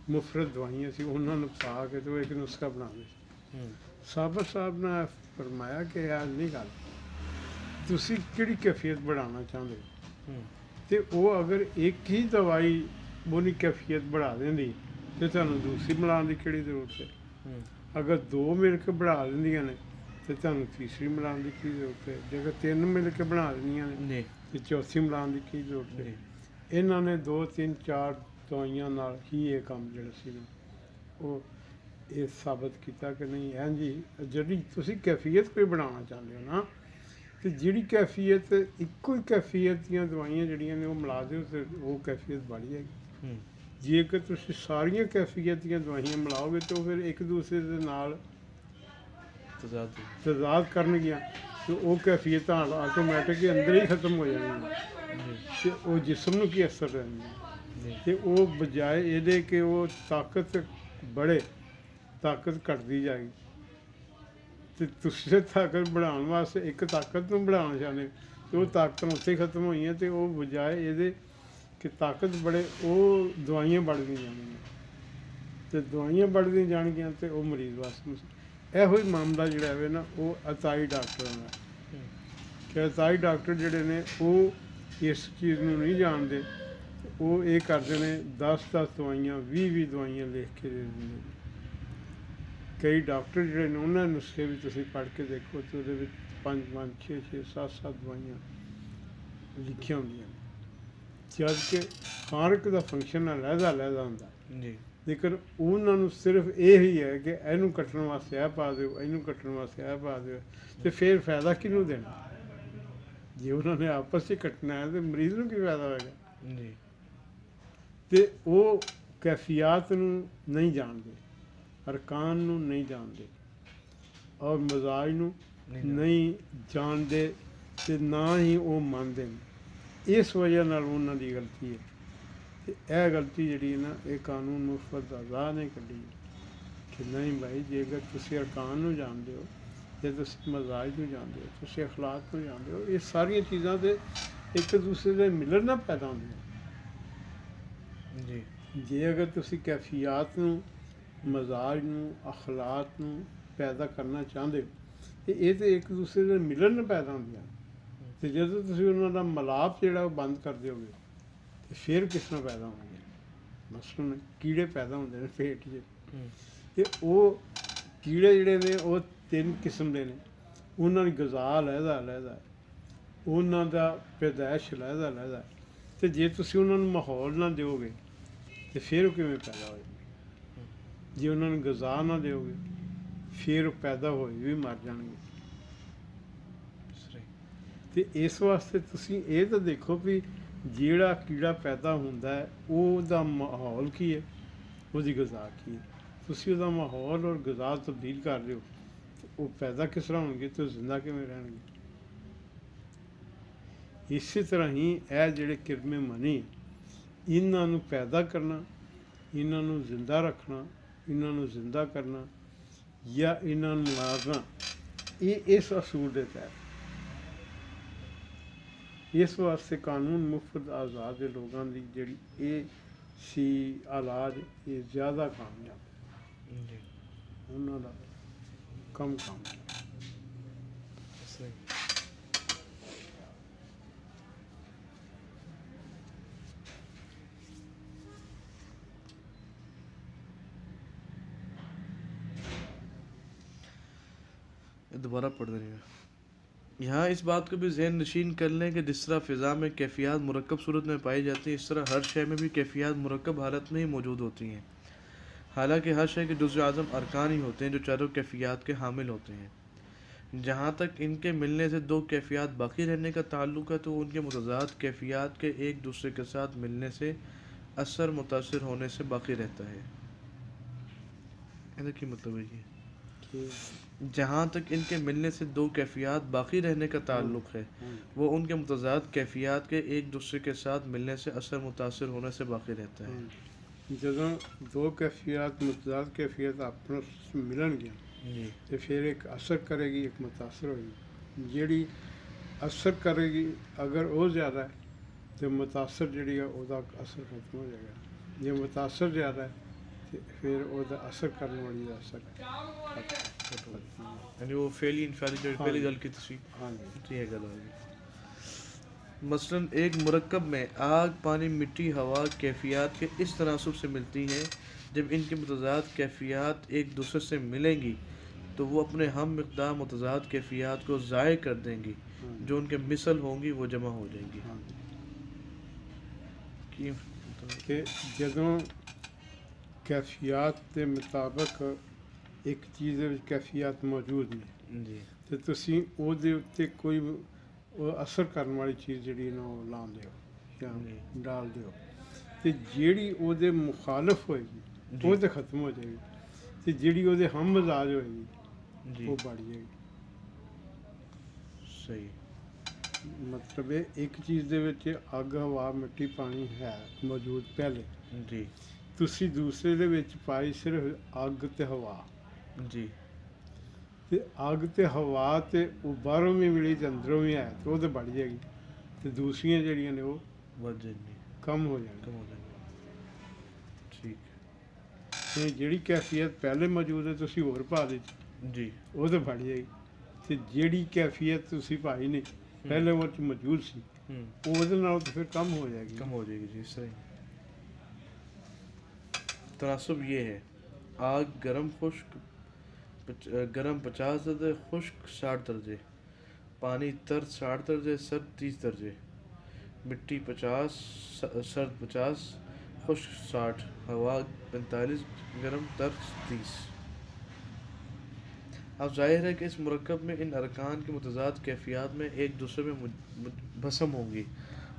مفرد دوائیاں سی انہوں نے پا کے تو ایک نسخہ بنا دے سی۔ صابر صاحب نے فرمایا کہ یار نہیں گل تسی کہڑی کیفیت بڑھانا چاہتے تو وہ اگر ایک ہی دوائی وہی کیفیت بڑھا دینی تو تمہیں دوسری ملان کی کہڑی ضرورت ہے، اگر دو مل کے بڑھا دیا نے تو تمہیں تیسری ملان کی کی ضرورت ہے، جے اگر تین مل کے بنا دیا نے تو چوتھی ملان کی کی ضرورت ہے۔ انہوں نے 2 3 4 دوائیاں نال ہی یہ کام جڑا سی وہ یہ ثابت کیتا کہ نہیں ہے جی جڑی تسی کیفیت کوئی بنانا چاہتے ہو نا کہ جڑی کیفیت ایکو ہی کیفیت دیاں دوائیاں جڑیاں نے وہ ملا دیو تو وہ کیفیت بڑھ جائے گی۔ جے کہ تسی ساریاں کیفیت دیاں دوائیاں ملاؤ گے تو پھر ایک دوسرے دے نال تضاد کرن گیا تو وہ کیفیت آٹومیٹک اندر ہی ختم ہو جائیں کہ وہ جسم نو کی اثر رہنی کہ وہ بجائے یہ کہ وہ طاقت بڑھے طاقت گھٹتی جائے گی تو تسی طاقت بڑھان واسطے ایک طاقت نو بڑھانا چاہتے تو وہ طاقت اتنے ختم ہوئی ہیں تو وہ بجائے یہ کہ طاقت بڑھے وہ دوائیاں بڑھتی جان گیا تو دوائیاں بڑھتی جان گیا تو وہ مریض واسطے یہ معاملہ جڑا ہے نا وہ عطائی ڈاکٹر کا کہ عطائی ڈاکٹر جڑے نے وہ اس چیز نو نہیں جانتے، وہ یہ کرتے ہیں 10 دوائیاں 20 دوائیاں لکھ کے دے دیں۔ کئی ڈاکٹر جڑے نے انہوں نے نسخے بھی تسی پڑھ کے دیکھو تو وہ 5 5 6 7 دوائیاں لکھیاں ہوندیاں جبکہ ہر ایک دا فنکشن علیحدہ علیحدہ ہوتا ہے، لیکن انہوں نے صرف یہی ہے کہ اینوں کٹن واسطے یہ پا دیو، اینوں کٹن واسطے یہ پا دیو، تو پھر فائدہ کنوں دینا؟ جی انہوں نے آپس سے کٹنا ہے تو مریض نوں کی فائدہ ہوئے گا؟ تو وہ کیفیات نوں نہیں جانتے، ارکان نوں نہیں جانتے اور مزاج نوں نہیں جانتے تو نہ ہی وہ مانتے ہیں، اس وجہ نال انہوں دی غلطی ہے۔ تو یہ غلطی جڑی ہے نا یہ قانون مفرد اعضاء نے کڈی کہ نہیں بھائی جے اگر تسی ارکان نوں جانتے ہو، جے تسی مزاج نوں جانتے ہو، تسی اخلاق نوں جانتے ہو، یہ ساری چیزاں تے ایک دوسرے دے ملن نہ پیدا ہوندیاں۔ جے اگر تسی کیفیات نوں، مزاج نوں، اخلاق نوں پیدا کرنا چاہتے ہو تو یہ تو ایک دوسرے دے ملن نہ پیدا ہوندیاں، تو جدوں تسی انہاں دا ملاپ جڑا بند کر دیو گے تو پھر کس طرح پیدا ہوں گے؟ مثلاً کیڑے پیدا ہوندے نے پیٹ تے وہ کیڑے جڑے نے وہ 3 قسم دے نے، انہاں دی غذا علیحدہ علیحدہ ہے، انہاں دا پیدائش علیحدہ علیحدہ ہے، تو جے تسی انہاں نوں ماحول نہ دیو گے تو پھر وہ کیویں پیدا ہوئے گے؟ جے انہاں نوں غذا نہ دیو گے ਫਿਰ ਉਹ ਪੈਦਾ ਹੋਏ ਵੀ ਮਰ ਜਾਣਗੇ। صحیح ਤੇ ਇਸ ਵਾਸਤੇ ਤੁਸੀਂ ਇਹ ਤਾਂ ਦੇਖੋ ਵੀ ਜਿਹੜਾ ਕੀੜਾ ਪੈਦਾ ਹੁੰਦਾ ਹੈ ਉਹਦਾ ਮਾਹੌਲ ਕੀ ਹੈ, ਉਹਦੀ ਗਜ਼ਾ ਕੀ ਹੈ। ਤੁਸੀਂ ਉਹਦਾ ਮਾਹੌਲ ਔਰ ਗਜ਼ਾ ਤਬਦੀਲ ਕਰ ਰਹੇ ਹੋ ਤੇ ਉਹ ਪੈਦਾ ਕਿਸ ਤਰ੍ਹਾਂ ਹੋਣਗੇ ਤੇ ਉਹ ਜ਼ਿੰਦਾ ਕਿਵੇਂ ਰਹਿਣਗੇ। ਇਸੇ ਤਰ੍ਹਾਂ ਹੀ ਇਹ ਜਿਹੜੇ ਕਿਰਮੇ ਮਨੀ, ਇਹਨਾਂ ਨੂੰ ਪੈਦਾ ਕਰਨਾ, ਇਹਨਾਂ ਨੂੰ ਜ਼ਿੰਦਾ ਰੱਖਣਾ, ਇਹਨਾਂ ਨੂੰ ਜ਼ਿੰਦਾ ਕਰਨਾ ਜਾਂ ਇਹਨਾਂ ਨੂੰ ਮਾਰਨਾ, ਇਹ ਇਸ ਅਸੂਲ ਦੇ ਤਹਿਤ। ਇਸ ਵਾਸਤੇ ਕਾਨੂੰਨ ਮੁਫਤ ਆਜ਼ਾਦ ਦੇ ਲੋਕਾਂ ਦੀ ਜਿਹੜੀ ਇਹ ਸੀ ਇਲਾਜ, ਇਹ ਜ਼ਿਆਦਾ ਕਾਮਯਾਬ ਹੈ। جی ਉਹਨਾਂ ਦਾ ਕਮ ਕਾਮਯਾਬ। صحیح دوبارہ پڑھ دیں گے۔ یہاں اس بات کو بھی ذہن نشین کر لیں کہ جس طرح فضا میں کیفیات مرکب صورت میں پائی جاتی ہیں، اس طرح ہر شے میں بھی کیفیات مرکب حالت میں ہی موجود ہوتی ہیں، حالانکہ ہر شے کے جزء اعظم ارکان ہی ہوتے ہیں جو چاروں کیفیات کے حامل ہوتے ہیں۔ جہاں تک ان کے ملنے سے دو کیفیات باقی رہنے کا تعلق ہے تو ان کے متضاد کیفیات کے ایک دوسرے کے ساتھ ملنے سے اثر متاثر ہونے سے باقی رہتا ہے۔ ایسا کی مطلب ہے یہ، کہ جہاں تک ان کے ملنے سے دو کیفیات باقی رہنے کا تعلق ہے وہ ان کے متضاد کیفیات کے ایک دوسرے کے ساتھ ملنے سے اثر متاثر ہونے سے باقی رہتا ہے۔ ਜਦੋਂ ਦੋ ਕੈਫੀਅਤ ਮੁਤਜ਼ਾਦ ਕੈਫੀਅਤ ਆਪਸ ਵਿੱਚ ਮਿਲਣਗੀਆਂ جی ਤੇ ਫਿਰ ਇੱਕ ਅਸਰ ਕਰੇਗੀ, ਇੱਕ ਮੁਤਾਸਰ ਹੋਏਗੀ। ਜਿਹੜੀ ਅਸਰ ਕਰੇਗੀ ਅਗਰ ਉਹ ਜ਼ਿਆਦਾ ਹੈ ਤੇ ਮੁਤਾਸਰ ਜਿਹੜੀ ਹੈ ਉਹਦਾ ਅਸਰ ਖਤਮ ਹੋ ਜਾਏਗਾ। ਜੇ ਮੁਤਾਸਰ ਜ਼ਿਆਦਾ ਹੈ ਤੇ ਫਿਰ ਉਹਦਾ ਅਸਰ ਕਰਨ ਵਾਲੀ ਦਾ ਅਸਰ ਖਤਮ ਹੋ ਜਾਏਗਾ۔ یعنی وہ فعلی انفعالی جو پہلی گل کی تھی ਹਾਂਜੀ یہ گل ہوگی۔ مثلاً ایک مرکب میں آگ، پانی، مٹی، ہوا کیفیات کے اس تناسب سے ملتی ہیں۔ جب ان کی متضاد کیفیات ایک دوسرے سے ملیں گی تو وہ اپنے ہم مقدار متضاد کیفیات کو ضائع کر دیں گی، جو ان کے مثل ہوں گی وہ جمع ہو جائیں گی۔ کی کہ ਜਦੋਂ ਕੈਫੀਅਤ ਦੇ ਮੁਤਾਬਕ ਇੱਕ ਚੀਜ਼ ਦੇ ਵਿੱਚ ਕੈਫੀਅਤ ਮੌਜੂਦ ਨੇ جی ਤੇ ਤੁਸੀਂ ਉਹਦੇ ਉੱਤੇ ਕੋਈ ਉਹ ਅਸਰ ਕਰਨ ਵਾਲੀ ਚੀਜ਼ ਜਿਹੜੀ ਨਾ ਉਹ ਲਾਉਂਦੇ ਹੋ ਜਾਂ ਡਾਲਦੇ ਹੋ ਤੇ ਜਿਹੜੀ ਉਹਦੇ ਮੁਖਾਲਫ ਹੋਏਗੀ ਉਹ ਤੇ ਖਤਮ ਹੋ ਜਾਏਗੀ ਤੇ ਜਿਹੜੀ ਉਹਦੇ ਹਮ ਮਜ਼ਾਜ ਹੋਏਗੀ جی ਉਹ बढ़ ਜਾਏਗੀ। صحیح ਮਤਲਬ ਇਹ ਇੱਕ ਚੀਜ਼ ਦੇ ਵਿੱਚ ਅੱਗ, ਹਵਾ, ਮਿੱਟੀ, ਪਾਣੀ ਹੈ ਮੌਜੂਦ ਪਹਿਲੇ, جی ਤੁਸੀਂ ਦੂਸਰੇ ਦੇ ਵਿੱਚ ਪਾਈ ਸਿਰਫ ਅੱਗ ਤੇ ਹਵਾ, جی ਤੇ ਅੱਗ ਤੇ ਹਵਾ ਤੇ ਉਹ ਬਾਹਰੋਂ ਵੀ ਮਿਲੀ ਤੇ ਅੰਦਰੋਂ ਵੀ ਹੈ ਤੇ ਉਹ ਤੇ बढ़ ਜਾਏਗੀ ਤੇ ਦੂਸਰੀਆਂ ਜਿਹੜੀਆਂ ਨੇ ਉਹ بہت جلدی ਕਮ ਹੋ ਜਾਣਗੀਆਂ। کم ہو جائیں گے۔ ٹھیک ਤੇ ਜਿਹੜੀ ਕੈਫੀਅਤ ਪਹਿਲੇ ਮੌਜੂਦ ਹੈ ਤੁਸੀਂ ਹੋਰ ਪਾ ਦਿੱਤੀ جی ਉਹ ਤੇ बढ़ ਜਾਏਗੀ ਤੇ ਜਿਹੜੀ ਕੈਫੀਅਤ ਤੁਸੀਂ ਪਾਈ ਨਹੀਂ ਪਹਿਲੇ ਉਹ 'ਚ ਮੌਜੂਦ ਸੀ ਉਹਦੇ ਨਾਲ ਤਾਂ ਫਿਰ کم ہو جائے گی۔ کم ہو جائے گی جی صحیح۔ تناسب یہ ہے، آگ گرم خشک گرم 50 درجے، خشک 60 درجے، پانی ترد 60 درجے، سرد 30 درجے، مٹی 50 سرد 50 خشک 60، ہوا 45 گرم ترد 30۔ اب ظاہر ہے کہ اس مرکب میں ان ارکان کی متضاد کیفیات میں ایک دوسرے میں بسم ہوں گی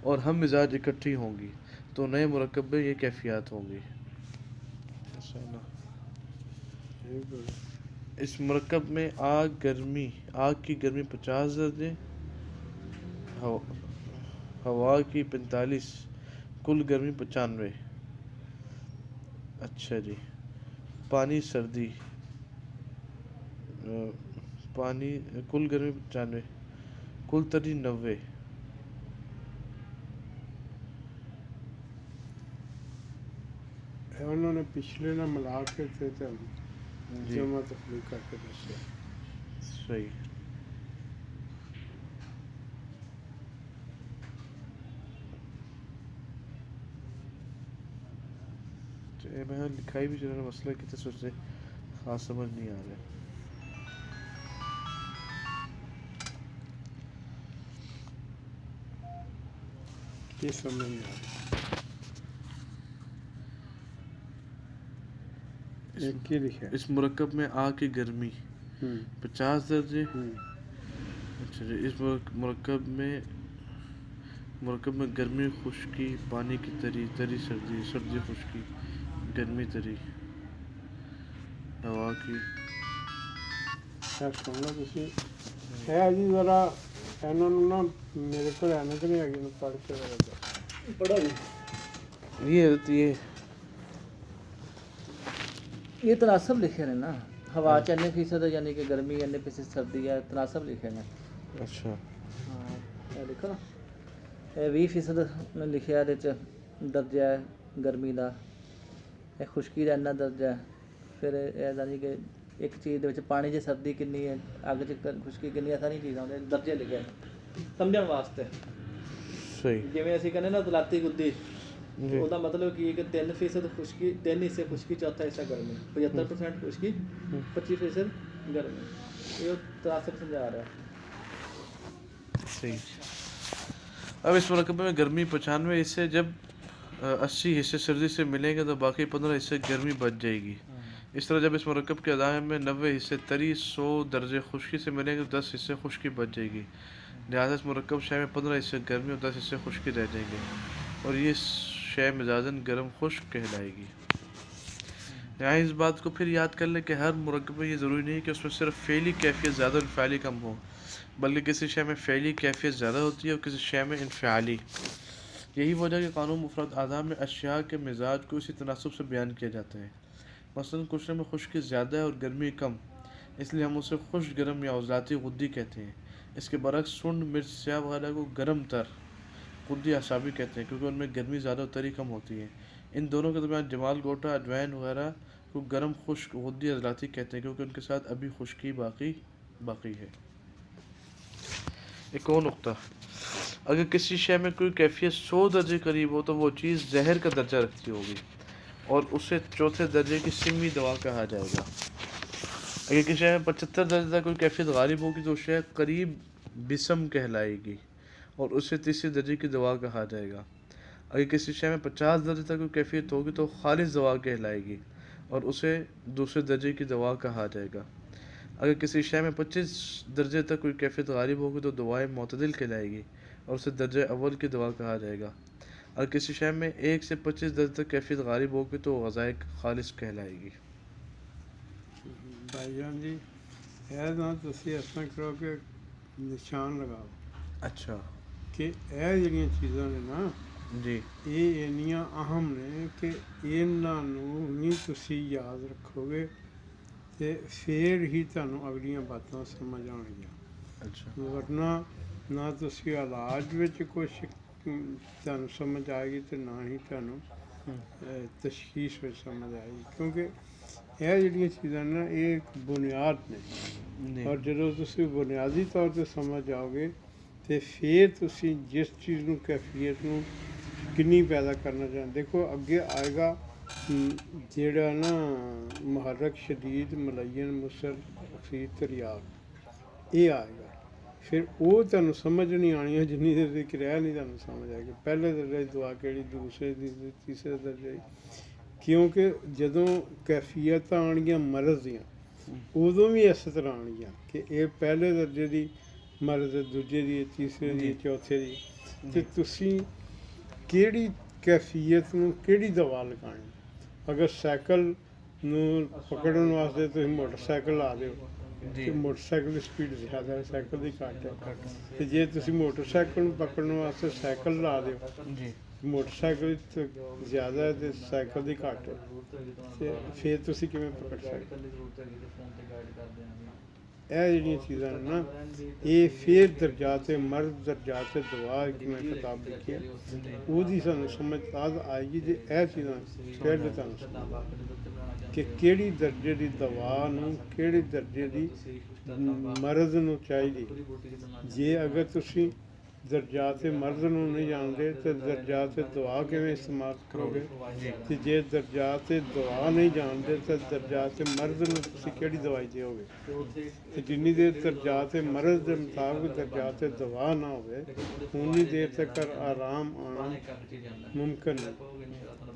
اور ہم مزاج اکٹھی ہوں گی تو نئے مرکب میں یہ کیفیات ہوں گی۔ اس مرکب میں آگ کی گرمی 50 درجے، ہوا کی 45، کل گرمی 95۔ اچھا جی، پانی سردی، پانی کل گرمی 95، کل تری 90۔ انہوں نے پچھلے نہ ملا کے تھے جی جمع تخلیق کر کے دسیا۔ صحیح۔ میں لکھائی بھی چلو مسئلہ کتنے سوچتے خاص سمجھ نہیں آ رہا۔ یہ سمجھ نہیں آ رہی۔ ایک ہی لکھا ہے۔ اس مرکب میں آگ کی گرمی 50 درجے، اچھا جی، اس مرکب میں گرمی خشکی، پانی کی تری سردی، سردی خشکی، گرمی تری، ہوا کی سننا تھی ہے جی ذرا ਇਹਨਾਂ ਨੂੰ ਨਾ ਮੇਰੇ ਕੋਲ ਐਨਕ ਨਹੀਂ ਹੈਗੀ, ਨੂੰ ਪੜ੍ਹ ਕੇ ذرا دو۔ پڑھو جی، یہ تناسب لکھے نے نا، ہوا چ اتنے فیصد یعنی کہ گرمی اتنے فیصد سردی ہے، تناسب لکھے نے۔ اچھا ہاں یہ دیکھو نا، یہ 20% نے لکھیا ہے درجہ ہے گرمی دا، یہ خشکی کا اتنا درجہ ہے، پھر یہ یعنی کہ ایک چیز دے وچ پانی چ سردی کنی ہے، اگ چ خشکی کنی ہے، ساری چیزاں دے درجے لکھے ہیں سمجھن واسطے۔ صحیح جویں اسی کہنے نا دلاتی گدی، وہ دا مطلب کی ہے کہ 3% خشکی، 3 حصے خشکی، چوتھا حصہ گرمی، 75% خشکی، 25% گرمی، یہ تناسب سمجھا رہا ہے۔ صحیح۔ اب اس مرکب میں گرمی 95 حصے جب 80 حصے سردی سے ملیں گے تو باقی 15 حصے گرمی بچ جائے گی۔ اس طرح جب اس مرکب کے اعضاء میں 90 حصے تری 100 درجے خشکی سے ملیں گے تو 10 حصے خشکی بچ جائے گی، لہٰذا اس مرکب شے میں 15 حصے گرمی اور 10 حصے خشکی رہ جائیں گے، اور یہ شے مزاجاً گرم خشک کہلائے گی۔ یہاں اس بات کو پھر یاد کر لیں کہ ہر مرکب میں یہ ضروری نہیں کہ اس میں صرف فعلی کیفیت زیادہ اور انفعالی کم ہو، بلکہ کسی شے میں فعلی کیفیت زیادہ ہوتی ہے اور کسی شے میں انفعالی۔ یہی وجہ کہ قانون مفرد اعضاء میں اشیاء کے مزاج کو اسی تناسب سے بیان کیا جاتا ہے۔ مثلاً کچھ میں خشکی زیادہ ہے اور گرمی کم، اس لیے ہم اسے خشک گرم یا عضلاتی غدی کہتے ہیں۔ اس کے برعکس سنڈ، مرچ، سیاہ وغیرہ کو گرم تر غدی اعصابی کہتے ہیں، کیونکہ ان میں گرمی زیادہ اور تری کم ہوتی ہے۔ ان دونوں کے درمیان جمال گوٹا، اجوائن وغیرہ کو گرم خشک غدی عضلاتی کہتے ہیں، کیونکہ ان کے ساتھ ابھی خشکی باقی ہے۔ ایک اور نقطہ، اگر کسی شے میں کوئی کیفیت 100 درجے قریب ہو تو وہ چیز زہر کا درجہ رکھتی ہوگی اور اسے چوتھے درجے کی سمی دوا کہا جائے گا۔ اگر کسی شے میں 75 درجے تک کوئی کیفیت غالب ہوگی تو شے قریب بسم کہلائے گی اور اسے تیسرے درجے کی دوا کہا جائے گا۔ اگر کسی شے میں 50 درجے تک کوئی کیفیت ہوگی تو خالص دوا کہلائے گی اور اسے دوسرے درجے کی دوا کہا جائے گا۔ اگر کسی شے میں 25 درجے تک کوئی کیفیت غالب ہوگی تو دوائے معتدل کہلائے گی اور اسے درجہ اول کی دوا کہا جائے گا۔ اگر کسی شے میں 1 سے 25 درجے تک کیفیت غالب ہوگی تو غذائے خالص کہلائے گی۔ بھائی جان جی یہ نا تسی اس طرح کرو کہ نشان لگاؤ اچھا کہ یہ جڑیاں چیزاں نے نا جی یہ انیاں اہم نے کہ انہاں نوں نہیں تسی یاد رکھو گے تے پھر ہی تانوں اگلیاں باتاں سمجھ آنگیاں، اچھا ورنہ نہ تسی علاج وچ کچھ تانوں سمجھ آئے گی تے نہ ہی تانوں تشخیص وچ سمجھ آئے گی، کیونکہ یہ جڑیاں چیزاں نا یہ ایک بنیاد نے، اور جدوں تسی بنیادی طور تے سمجھ آؤ گے تے پھر تسی جس چیز نوں کیفیت نوں کنی پیدا کرنا چاہتے، دیکھو اگے آئے گا جیڑا نا محرک شدید ملین مصر خفیف تریاق یہ آئے گا، پھر وہ تانوں سمجھ نہیں آنی ہے جنی دیر تک رہ نہیں تانوں سمجھ آئے گی پہلے درجے دی دعا کیڑی، دوسرے دی تیسرے درجے دی، کیونکہ جدوں کیفیت آنگیاں مرض دیاں ادوں بھی اس طرح آنگیاں کہ یہ پہلے درجے دی مرض، دوجے دی، تیسرے دی، چوتھے دی، تے تسی کیڑی کیفیت نوں کیڑی دوا لگانی۔ اگر سائیکل نوں پکڑن واسطے تسی موٹر سائیکل لا دیو کہ موٹر سائیکل کی سپیڈ زیادہ ہے، سائیکل دی گھٹ ہے، تے جے تسی موٹر سائیکل نوں پکڑن واسطے سائیکل لا دیو موٹر سائیکل زیادہ ہے تے سائیکل دی گھٹ ہے، تے پھر تسی کیویں پکڑ سکتے؟ یہ جڑیاں چیزاں نا یہ پھر درجات مرض، درجات دوا میں کتاب لکھی ہے، وہ سانوں سمجھ آئے گی جی یہ چیزاں پہلے تانوں سمجھ کہ کیڑی درجے دی دوا نوں کیڑے درجے دی مرض نوں چاہیے۔ جے اگر تسی درجات مرض نوں نہیں جانتے تو درجات دعا کیویں استعمال کرو گے، تے جے درجات دعا نہیں جانتے تو درجات مرض نوں تسی کیڑی دوائی دیو گے؟ تے جنی دیر درجات مرض دے مطابق درجات دوا نہ ہوئے اونی دیر تک آرام آنا ممکن نہیں۔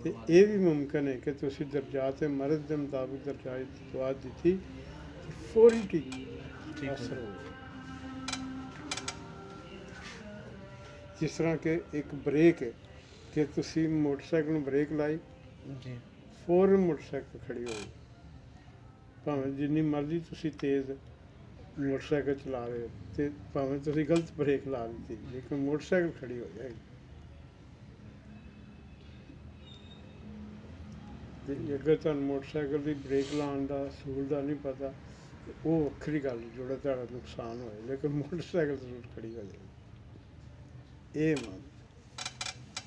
ਤੇ ਇਹ ਵੀ ਮੁਮਕਿਨ ਹੈ ਕਿ ਤੁਸੀਂ ਦਰਜਾਤ ਮਰਦ ਦੇ ਮੁਤਾਬਿਕ ਦਰਜਾਤ ਦਵਾ ਦਿੱਤੀ ਫੌਰੀ ਠੀਕ ਅਸਰ ਹੋ ਜਿਸ ਤਰ੍ਹਾਂ ਕਿ ਇੱਕ ਬ੍ਰੇਕ ਹੈ ਕਿ ਤੁਸੀਂ ਮੋਟਰਸਾਈਕਲ ਨੂੰ ਬ੍ਰੇਕ ਲਾਈ ਜੀ ਫੌਰਨ ਮੋਟਰਸਾਈਕਲ ਖੜੀ ਹੋ ਗਈ ਭਾਵੇਂ ਜਿੰਨੀ ਮਰਜ਼ੀ ਤੁਸੀਂ ਤੇਜ਼ ਮੋਟਰਸਾਈਕਲ ਚਲਾ ਰਹੇ ਹੋ ਤੇ ਭਾਵੇਂ ਤੁਸੀਂ ਗਲਤ ਬ੍ਰੇਕ ਲਾ ਦਿੱਤੀ ਲੇਕਿਨ ਮੋਟਰਸਾਈਕਲ ਖੜੀ ਹੋ ਜਾਏਗੀ ਤੇ ਅਗਰ ਤੁਹਾਨੂੰ ਮੋਟਰਸਾਈਕਲ ਦੀ ਬ੍ਰੇਕ ਲਾਉਣ ਦਾ ਅਸੂਲ ਦਾ ਨਹੀਂ ਪਤਾ ਉਹ ਵੱਖਰੀ ਗੱਲ ਜਿਹੜਾ ਤੁਹਾਡਾ ਨੁਕਸਾਨ ਹੋਏ ਲੇਕਿਨ ਮੋਟਰਸਾਈਕਲ ਜ਼ਰੂਰ ਖੜੀ ਹੋ ਜਾਏਗੀ ਇਹ ਮੰਨ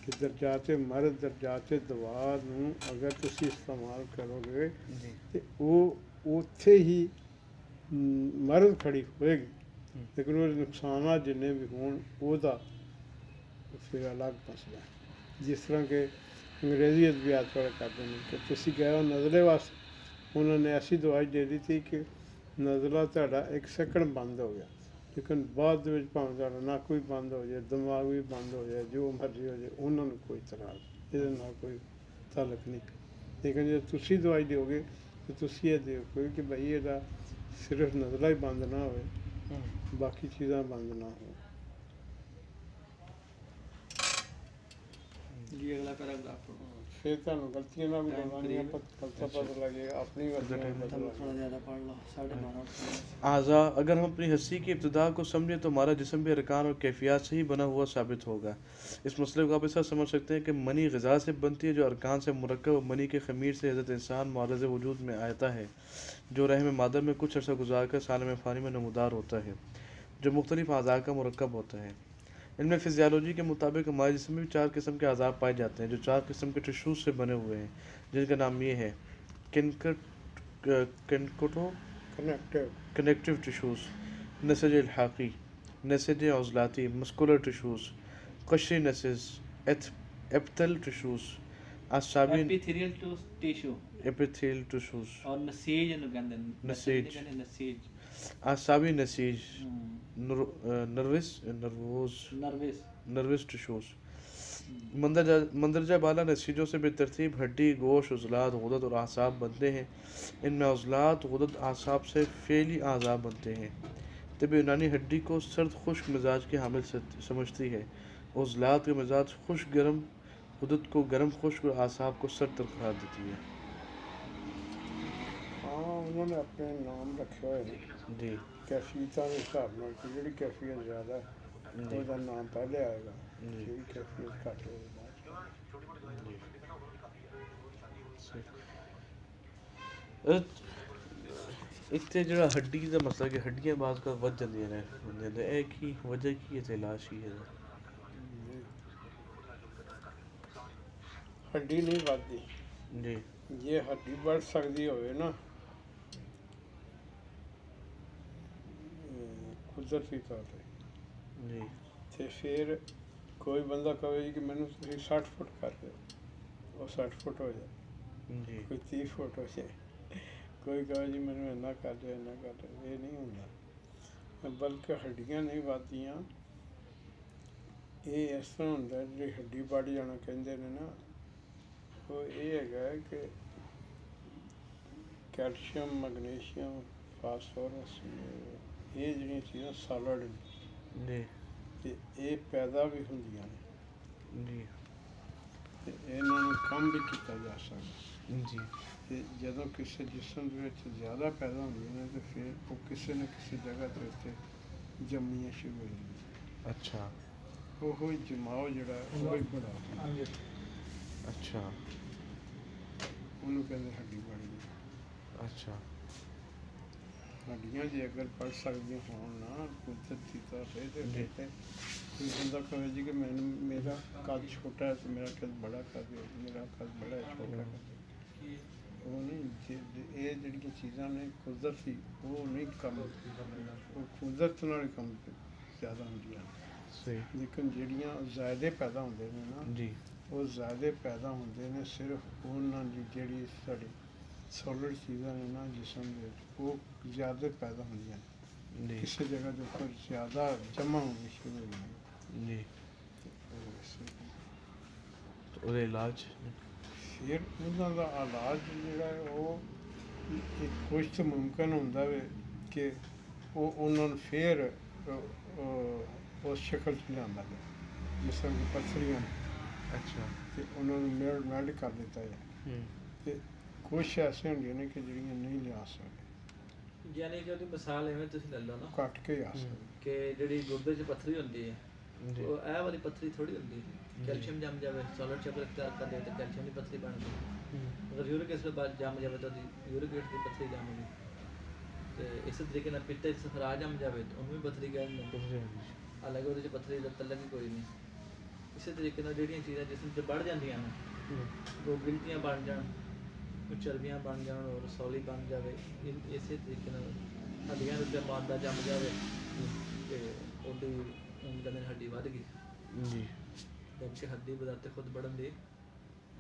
ਕਿ ਦਰਜਾਤ ਮਰਦ ਦਰਜਾਤ ਦਵਾ ਨੂੰ ਅਗਰ ਤੁਸੀਂ ਇਸਤੇਮਾਲ ਕਰੋਗੇ ਜੀ ਤੇ ਉਹ ਉੱਥੇ ਹੀ ਮਰਦ ਖੜੀ ਹੋਏਗੀ ਲੇਕਿਨ ਉਹਦੇ ਨੁਕਸਾਨਾਤ ਜਿੰਨੇ ਵੀ ਹੋਣ ਉਹਦਾ ਫਿਰ ਅਲੱਗ ਮਸਲਾ ਹੈ ਜਿਸ ਤਰ੍ਹਾਂ ਕਿ ਅੰਗਰੇਜ਼ੀ ਅਦਬਿਆਤ ਵਾਲੇ ਕਰਦੇ ਨੇ ਕਿ ਤੁਸੀਂ ਗਏ ਹੋ ਨਜ਼ਲੇ ਵਾਸਤੇ ਉਹਨਾਂ ਨੇ ਐਸੀ ਦਵਾਈ ਦੇ ਦਿੱਤੀ ਕਿ ਨਜ਼ਲਾ ਤੁਹਾਡਾ 1 ਸੈਕਿੰਡ ਬੰਦ ਹੋ ਗਿਆ ਲੇਕਿਨ ਬਾਅਦ ਦੇ ਵਿੱਚ ਭਾਵੇਂ ਤੁਹਾਡਾ ਨੱਕ ਵੀ ਬੰਦ ਹੋ ਜਾਏ ਦਿਮਾਗ ਵੀ ਬੰਦ ਹੋ ਜਾਏ ਜੋ ਮਰਜ਼ੀ ਹੋ ਜਾਏ ਉਹਨਾਂ ਨੂੰ ਕੋਈ ਇਤਰਾਜ਼ ਇਹਦੇ ਨਾਲ ਕੋਈ ਤਾਲੁਕ ਨਹੀਂ ਲੇਕਿਨ ਜੇ ਤੁਸੀਂ ਦਵਾਈ ਦਿਓਗੇ ਤਾਂ ਤੁਸੀਂ ਇਹ ਦਿਓ ਕਿ ਭਈ ਇਹਦਾ ਸਿਰਫ ਨਜ਼ਲਾ ਹੀ ਬੰਦ ਨਾ ਹੋਵੇ ਬਾਕੀ ਚੀਜ਼ਾਂ ਬੰਦ ਨਾ ਹੋਣ ਜੀ ਅਗਲਾ ਪੈਰਾਗ੍ਰਾਫ ਪੜ੍ਹੋ ਫਿਰ ਤੁਹਾਨੂੰ ਗਲਤੀਆਂ ਨਾਲ ਵੀ ਬਣਾਉਣੀਆਂ ਪਤਾ लगेगा अपनी गलतियां पता थोड़ा लगेगा ज़्यादा पढ़ लो 12:30 आज़ा अगर हम अपनी हस्ती की इब्तदा को समझें तो हमारा जिस्म भी अरकान और कैफियत से ही बना हुआ साबित होगा। इस मसले को आप ऐसा समझ सकते हैं कि मनी ग़िज़ा से बनती है जो अरकान से मुरक्कब और मनी के ख़मीर से हज़रत इंसान मारज़ वजूद में आता है जो रहम मादर में कुछ अर्सा गुजार कर सालम फ़ानी में नमूदार होता है जो मुख्तलिफ़ अज़ा का मुरक्कब होता है। इल्म फ़िज़ियालॉजी के मुताबिक हमारे जिस्म में 4 किस्म के अज़ा पाए जाते हैं जो 4 किस्म के टिश्यूज़ से बने हुए हैं जिनका नाम ये है कनेक्टिव टिश्यूज़, नसज इल्हाक़ी, नसज उज़लाती, मस्कुलर टिश्यूज़, क़शरी नसज, एपिथेल टिश्यूज़, आसाबी एपिथेलियल टिश्यू एपिथेल टिश्यूज़ और नसीज ਨੂੰ ਕਹਿੰਦੇ ਨੇ नसीज, नसीज आसाबी नसीज, नर्वस टिश्यूज़, मंदरजा बाला नसीजों से बेतरतीब हड्डी गोश्त उज़लात गुदत और आसाब बनते हैं। इनमें उज़लात गुदत आसाब से फ़ेली आज़ा बनते हैं। तब यूनानी हड्डी को सर्द खुश्क मिजाज के हामिल समझती है। उज़लात के मिजाज खुश्क गर्म गुदत को गर्म खुश्क और आसाब को सर्द तर करार देती है। हाँ उन्होंने अपने नाम रखे हुए हैं जी कैफियत के हिसाब ਨਾਲ ਕਿ ਜਿਹੜੀ ਕੈਫੀਅਤ ਜ਼ਿਆਦਾ ਉਹਦਾ ਨਾਮ ਪਹਿਲੇ ਆਏਗਾ ਜਿਹੜੀ ਕੈਫੀਅਤ ਘੱਟ ਹੋਏਗਾ ਇੱਥੇ ਜਿਹੜਾ ਹੱਡੀ ਦਾ ਮਸਲਾ ਕਿ ਹੱਡੀਆਂ ਬਾਜ਼ ਕਰ ਵੱਧ ਜਾਂਦੀਆਂ ਨੇ ਬੰਦੇ ਦੇ ਇਹ ਕੀ ਵਜ੍ਹਾ ਕੀ ਹੈ ਤੇ ਇਲਾਜ ਕੀ ਹੈ ਹੱਡੀ ਨਹੀਂ ਵੱਧਦੀ ਜੀ ਜੇ ਹੱਡੀ ਵੱਧ ਸਕਦੀ ਹੋਵੇ ਨਾ ਕੁਦਰਤੀ ਤੌਰ ਤੇ ਜੀ ਤੇ ਫਿਰ ਕੋਈ ਬੰਦਾ ਕਹੇ ਜੀ ਕਿ ਮੈਨੂੰ ਤੁਸੀਂ 60 ਫੁੱਟ ਕਰ ਦਿਓ ਉਹ 60 ਫੁੱਟ ਹੋ ਜਾਏ ਜੀ ਕੋਈ 30 ਫੁੱਟ ਹੋ ਜਾਏ ਕੋਈ ਕਹੇ ਜੀ ਮੈਨੂੰ ਇੰਨਾ ਕਰ ਦਿਓ ਇੰਨਾ ਕਰ ਦਿਓ ਇਹ ਨਹੀਂ ਹੁੰਦਾ ਬਲਕਿ ਹੱਡੀਆਂ ਨਹੀਂ ਵੱਧਦੀਆਂ ਇਹ ਇਸ ਤਰ੍ਹਾਂ ਹੁੰਦਾ ਜਿਹੜੀ ਹੱਡੀ ਵੱਧ ਜਾਣਾ ਕਹਿੰਦੇ ਨੇ ਨਾ ਉਹ ਇਹ ਹੈਗਾ ਕਿ ਕੈਲਸ਼ੀਅਮ ਮੈਗਨੀਸ਼ੀਅਮ ਫਾਸਫੋਰਸ ਇਹ ਜਿਹੜੀਆਂ ਚੀਜ਼ਾਂ ਸਾਲਡ ਜੀ ਤੇ ਇਹ ਪੈਦਾ ਵੀ ਹੁੰਦੀਆਂ ਨੇ ਜੀ ਤੇ ਇਹਨਾਂ ਨੂੰ ਕੰਮ ਵੀ ਕੀਤਾ ਜਾ ਸਕਦਾ ਜੀ ਤੇ ਜਦੋਂ ਕਿਸੇ ਜਿਸਮ ਦੇ ਵਿੱਚ ਜ਼ਿਆਦਾ ਪੈਦਾ ਹੁੰਦੀਆਂ ਨੇ ਤੇ ਫਿਰ ਉਹ ਕਿਸੇ ਨਾ ਕਿਸੇ ਜਗ੍ਹਾ ਤੇ ਉੱਤੇ ਜੰਮੀਆਂ ਸ਼ੁਰੂ ਹੋ ਜਾਂਦੀਆਂ ਅੱਛਾ ਉਹ ਜਮਾਓ ਜਿਹੜਾ ਉਹ ਹੀ ਬੜਾ ਅੱਛਾ ਉਹਨੂੰ ਕਹਿੰਦੇ ਹੱਡੀ ਬਣ ਗਈ ਅੱਛਾ ਹੱਡੀਆਂ ਜੇ ਅਗਰ ਪੜ ਸਕਦੀਆਂ ਹੋਣ ਨਾ ਕੁਦਰਤੀ ਤੌਰ ਤੇ ਜੀ। ਤੇ ਕੋਈ ਬੰਦਾ ਕਹੇ ਜੀ ਕਿ ਮੈਨੂੰ ਮੇਰਾ ਕੱਦ ਛੋਟਾ ਹੈ ਤੇ ਮੇਰਾ ਕੱਦ ਬੜਾ ਕਰ ਦਿਓ ਮੇਰਾ ਕੱਦ ਬੜਾ ਹੈ ਛੋਟਾ ਕਰ ਦਿਓ ਉਹ ਨਹੀਂ ਇਹ ਜਿਹੜੀਆਂ ਚੀਜ਼ਾਂ ਨੇ ਕੁਦਰਤੀ ਉਹ ਨਹੀਂ ਕੰਮ ਉਹ ਕੁਦਰਤ ਨਾਲ ਕੰਮ ਜ਼ਿਆਦਾ ਹੁੰਦੀਆਂ ਸਹੀ ਲੇਕਿਨ ਜਿਹੜੀਆਂ ਜ਼ਿਆਦਾ ਪੈਦਾ ਹੁੰਦੇ ਨੇ ਨਾ ਜੀ ਉਹ ਜ਼ਿਆਦਾ ਪੈਦਾ ਹੁੰਦੇ ਨੇ ਸਿਰਫ ਉਹਨਾਂ ਦੀ ਜਿਹੜੀ ਸਾਡੀ ਸੋਲਡ ਚੀਜ਼ਾਂ ਨੇ ਨਾ ਜਿਸਮ ਦੇ ਵਿੱਚ ਉਹ ਜ਼ਿਆਦਾ ਪੈਦਾ ਹੁੰਦੀਆਂ ਨੇ ਜੀ ਕਿਸੇ ਜਗ੍ਹਾ ਦੇ ਉੱਪਰ ਜ਼ਿਆਦਾ ਜਮ੍ਹਾਂ ਹੋਣੀ ਸ਼ੁਰੂ ਹੋ ਜਾਂਦੀ ਜੀ ਉਹਦੇ ਇਲਾਜ ਫਿਰ ਉਹਨਾਂ ਦਾ ਇਲਾਜ ਜਿਹੜਾ ਹੈ ਉਹ ਕੁਝ ਤਾਂ ਮੁਮਕਿਨ ਹੁੰਦਾ ਵੇ ਕਿ ਉਹ ਉਹਨਾਂ ਨੂੰ ਫਿਰ ਉਸ ਸ਼ਕਲ 'ਚ ਲਿਆਂਦਾ ਜਾਏ, ਜਿਸ ਤਰ੍ਹਾਂ ਕਿ ਪੱਥਰੀਆਂ ਨੇ ਅੱਛਾ। ਅਤੇ ਉਹਨਾਂ ਨੂੰ ਮੈਲਟ ਕਰ ਦਿੱਤਾ ਜਾਏ। ਅਤੇ ਕੁਛ ਐਸੇ ਹੁੰਦੀਆਂ ਨੇ ਕਿ ਜਿਹੜੀਆਂ ਨਹੀਂ ਲਿਆ ਸਕਦੇ, ਯਾਨੀ ਕਿ ਉਹਦੀ ਮਿਸਾਲ ਐਵੇਂ ਤੁਸੀਂ ਲੈ ਲਓ ਨਾ ਕੱਟ ਕੇ ਆ ਸਕਦੇ। ਕਿ ਜਿਹੜੀ ਗੁਰਦੇ 'ਚ ਪੱਥਰੀ ਹੁੰਦੀ ਹੈ ਜੀ ਉਹ ਇਹ ਵਾਲੀ ਪੱਥਰੀ ਥੋੜੀ ਹੁੰਦੀ, ਕੈਲਸ਼ੀਅਮ ਜੰਮ ਜਾਵੇ, ਸੋਲਰ ਚੈਪਲ ਇਖਤਿਆਰ ਕਰ ਲਏ ਤਾਂ ਕੈਲਸ਼ੀਅਮ ਦੀ ਪੱਥਰੀ ਬਣ ਗਈ। ਅਗਰ ਯੂਰਿਕ ਐਸਿਡ ਬਾਅਦ ਜੰਮ ਜਾਵੇ ਤਾਂ ਉਹਦੀ ਯੂਰਿਕ ਐਸਿਡ ਦੀ ਪੱਥਰੀ ਜੰਮ ਗਈ। ਅਤੇ ਇਸੇ ਤਰੀਕੇ ਨਾਲ ਪਿੱਤੇ 'ਚ ਸਫਰਾ ਜੰਮ ਜਾਵੇ ਤਾਂ ਉਹਨੂੰ ਵੀ ਪੱਥਰੀ ਕਹਿ ਦਿੰਦੇ। ਹਾਲਾਂਕਿ ਉਹਦੇ 'ਚ ਪੱਥਰੀ ਦਾ ਤਲਕ ਹੀ ਕੋਈ ਨਹੀਂ। ਇਸੇ ਤਰੀਕੇ ਨਾਲ ਜਿਹੜੀਆਂ ਚੀਜ਼ਾਂ ਜਿਸਮ 'ਚ ਵੱਧ ਜਾਂਦੀਆਂ ਨੇ, ਉਹ ਗਿਲਟੀਆਂ ਬਣ ਜਾਣ, ਉਹ ਚਰਬੀਆਂ ਬਣ ਜਾਣ, ਔਰ ਰਸੌਲੀ ਬਣ ਜਾਵੇ, ਇਸੇ ਤਰੀਕੇ ਨਾਲ ਹੱਡੀਆਂ ਦੇ ਉੱਤੇ ਮਾਦਾ ਜੰਮ ਜਾਵੇ ਅਤੇ ਉਹਦੀ ਕਹਿੰਦੇ ਹੱਡੀ ਵੱਧ ਗਈ। ਜੀ। ਜਦਕਿ ਹੱਡੀ ਬਜ਼ਾਤੇ ਖੁਦ बढ़न ਦੀ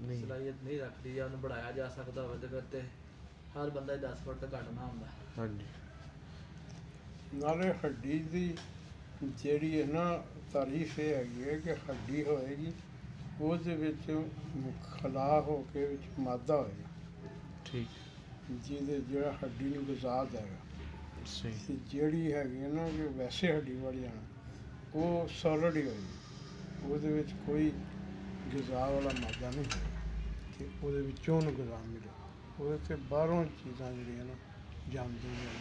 ਨਹੀਂ ਸਲਾਹੀਅਤ ਨਹੀਂ ਰੱਖਦੀ, ਜਾਂ ਉਹਨੂੰ बढ़ाया ਜਾ ਸਕਦਾ ਹੋਵੇ ਤਾਂ ਫਿਰ ਤੇ ਹਰ ਬੰਦਾ 10 ਫੁੱਟ ਤੋਂ ਘੱਟ ਨਾ ਹੁੰਦਾ। ਹਾਂਜੀ। ਨਾਲੇ ਹੱਡੀ ਦੀ ਜਿਹੜੀ ਹੈ ਨਾ ਤਾਰੀਫ ਇਹ ਹੈਗੀ ਹੈ ਕਿ ਹੱਡੀ ਹੋਏਗੀ, ਉਹਦੇ ਵਿੱਚ ਖਲਾ ਹੋ ਕੇ ਵਿੱਚ ਮਾਦਾ ਹੋਏਗਾ, ਠੀਕ। ਜਿਹੜਾ ਹੱਡੀ ਨੂੰ ਗੁਜ਼ਾ ਦੇਗਾ। ਸਹੀ। ਅਤੇ ਜਿਹੜੀ ਹੈਗੀ ਹੈ ਨਾ ਕਿ ਵੈਸੇ ਹੱਡੀ ਵਾਲੀਆਂ ਉਹ ਸੋਲਿਡ ਹੀ ਹੋਏਗੀ, ਉਹਦੇ ਵਿੱਚ ਕੋਈ ਗਿਜ਼ਾ ਵਾਲਾ ਮਾਦਾ ਨਹੀਂ ਹੋਏਗਾ ਕਿ ਉਹਦੇ ਵਿੱਚੋਂ ਉਹਨੂੰ ਗਿਜ਼ਾ ਮਿਲੇ। ਉਹਦੇ 'ਤੇ ਬਾਹਰੋਂ ਚੀਜ਼ਾਂ ਜਿਹੜੀਆਂ ਨਾ ਜੰਮਦੀਆਂ।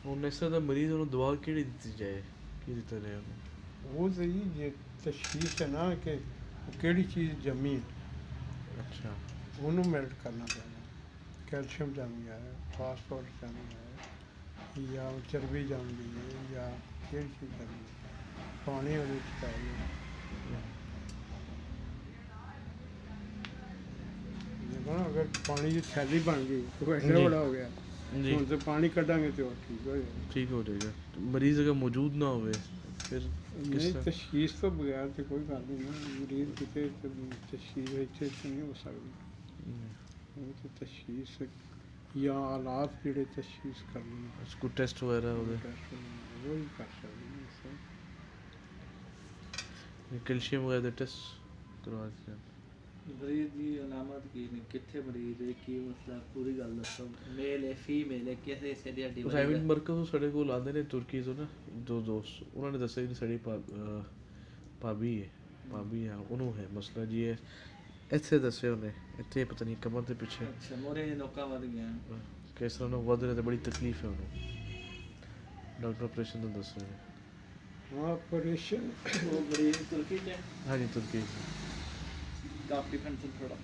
ਹੁਣ ਇਸ ਤਰ੍ਹਾਂ ਦਾ ਮਰੀਜ਼ ਉਹਨੂੰ ਦਵਾ ਕਿਹੜੀ ਦਿੱਤੀ ਜਾਏ, ਕੀ ਦਿੱਤਾ ਜਾਏ ਉਹਨੂੰ? ਉਹ ਤਾਂ ਜੀ ਜੇ ਤਸ਼ਖੀਸ ਹੈ ਨਾ ਕਿ ਉਹ ਕਿਹੜੀ ਚੀਜ਼ ਜੰਮੀ ਹੈ, ਅੱਛਾ। ਉਹਨੂੰ ਮੈਲਟ ਕਰਨਾ ਪੈਣਾ। ਕੈਲਸ਼ੀਅਮ ਜੰਮ ਗਿਆ ਹੈ, ਫਾਸਫੋਰਸ ਜੰਮ ਗਿਆ ਹੈ, ਜਾਂ ਚਰਬੀ ਜੰਮ ਗਈ ਹੈ, ਜਾਂ ਕਿਹੜੀ ਚੀਜ਼ ਜੰਮ ਗਈ ਹੈ, ਪਾਣੀ ਉਹਦੇ ਵਿੱਚ ਪੈ ਗਿਆ। ਦੇਖੋ ਨਾ, ਅਗਰ ਪਾਣੀ ਦੀ ਥੈਲੀ ਬਣ ਗਈ ਤਾਂ ਐਡਾ ਬੜਾ ਹੋ ਗਿਆ, ਜੀ। ਹੁਣ ਤਾਂ ਪਾਣੀ ਕੱਢਾਂਗੇ ਤੇ ਉਹ ਠੀਕ ਹੋ ਜਾਏਗਾ। ਠੀਕ ਹੋ ਜਾਏਗਾ। ਮਰੀਜ਼ ਅਗਰ ਮੌਜੂਦ ਨਾ ਹੋਵੇ ਫਿਰ ਨਹੀਂ, ਤਸ਼ਖੀਸ ਤੋਂ ਬਗੈਰ ਤਾਂ ਕੋਈ ਗੱਲ ਨਹੀਂ ਨਾ, ਮਰੀਜ਼ ਕਿਤੇ ਤਸ਼ਖੀਸ ਇੱਥੇ ਤਾਂ ਨਹੀਂ ਹੋ ਸਕਦੀ। ਉਹ ਤਾਂ ਤਸ਼ਖੀਸ ਜਾਂ ਹਾਲਾਤ ਜਿਹੜੇ ਤਸ਼ਖੀਸ ਕਰਨੀ ਕੋਈ ਟੈਸਟ ਵਗੈਰਾ ਉਹਦੇ ਉਹ ਹੀ ਕਰ ਸਕਦੇ ਨੇ। ਕੈਲਸ਼ੀਅਮ ਵਗੈਰਾ ਦੇ ਟੈਸਟ ਕਰਵਾ ਦਿੱਤੇ। ਮਰੀਜ਼ ਦੀ ਅਲਾਮਤ ਕੀ ਨੇ, ਕਿੱਥੇ ਮਰੀਜ਼ ਹੈ, ਕੀ ਮਸਲਾ, ਪੂਰੀ ਗੱਲ ਦੱਸੋ। ਮੇਲ ਹੈ, ਫੀਮੇਲ ਹੈ, ਕਿਸੇ ਹਿੱਸੇ ਦੀ ਹੱਡੀ ਪ੍ਰਾਈਵੇਟ ਮਰਕਜ਼ ਸਾਡੇ ਕੋਲ ਆਉਂਦੇ ਨੇ ਤੁਰਕੀ ਤੋਂ ਨਾ ਦੋ ਦੋਸਤ, ਉਹਨਾਂ ਨੇ ਦੱਸਿਆ ਕਿ ਸਾਡੀ ਭਾਬੀ ਹੈ, ਉਹਨੂੰ ਹੈ ਮਸਲਾ ਜੀ ਹੈ। ਇੱਥੇ ਦੱਸਿਆ ਉਹਨੇ, ਇੱਥੇ ਪਤਾ ਨਹੀਂ ਕਮਰ ਦੇ ਪਿੱਛੇ ਅੱਛਾ ਮੋਰੇ ਨੋਕਾਂ ਵੱਧ ਗਿਆ ਕਿਸ ਤਰ੍ਹਾਂ ਨੂੰ ਵੱਧ ਰਿਹਾ ਤੇ ਬੜੀ ਤਕਲੀਫ ਹੈ ਉਹਨੂੰ। ਡਾਕਟਰ ਆਪਰੇਸ਼ਨ ਦਾ ਦੱਸ ਰਹੇ ਨੇ। ਆਪਰੇਸ਼ਨ ਉਹ ਮਰੀਜ਼ ਤੁਰਕੀ 'ਚ ਹੈ। ਹਾਂਜੀ ਤੁਰਕੀ ਕਾਫੀ ਫੰਕਸ਼ਨ ਥੋੜਾ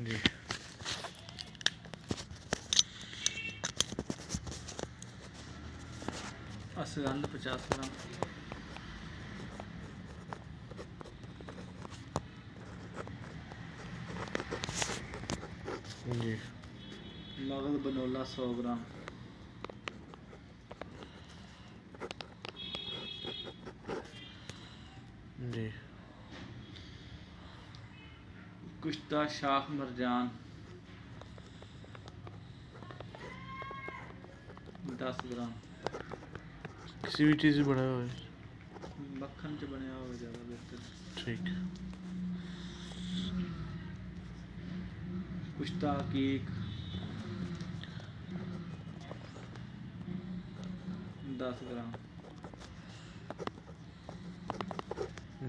ਜੀ। ਅਸਗੰਧ 50 ਗ੍ਰਾਮ, ਜੀ। ਮਗਜ਼ ਬਨੋਲਾ 100 ਗ੍ਰਾਮ, ਜੀ। कुश्ता शाह मरजान 10 ग्राम, किसी भी चीज़ से बना हुआ है। मक्खन च बनया हो ज़्यादा बेहतर। ठीक। कुश्ता केक 10 ग्राम,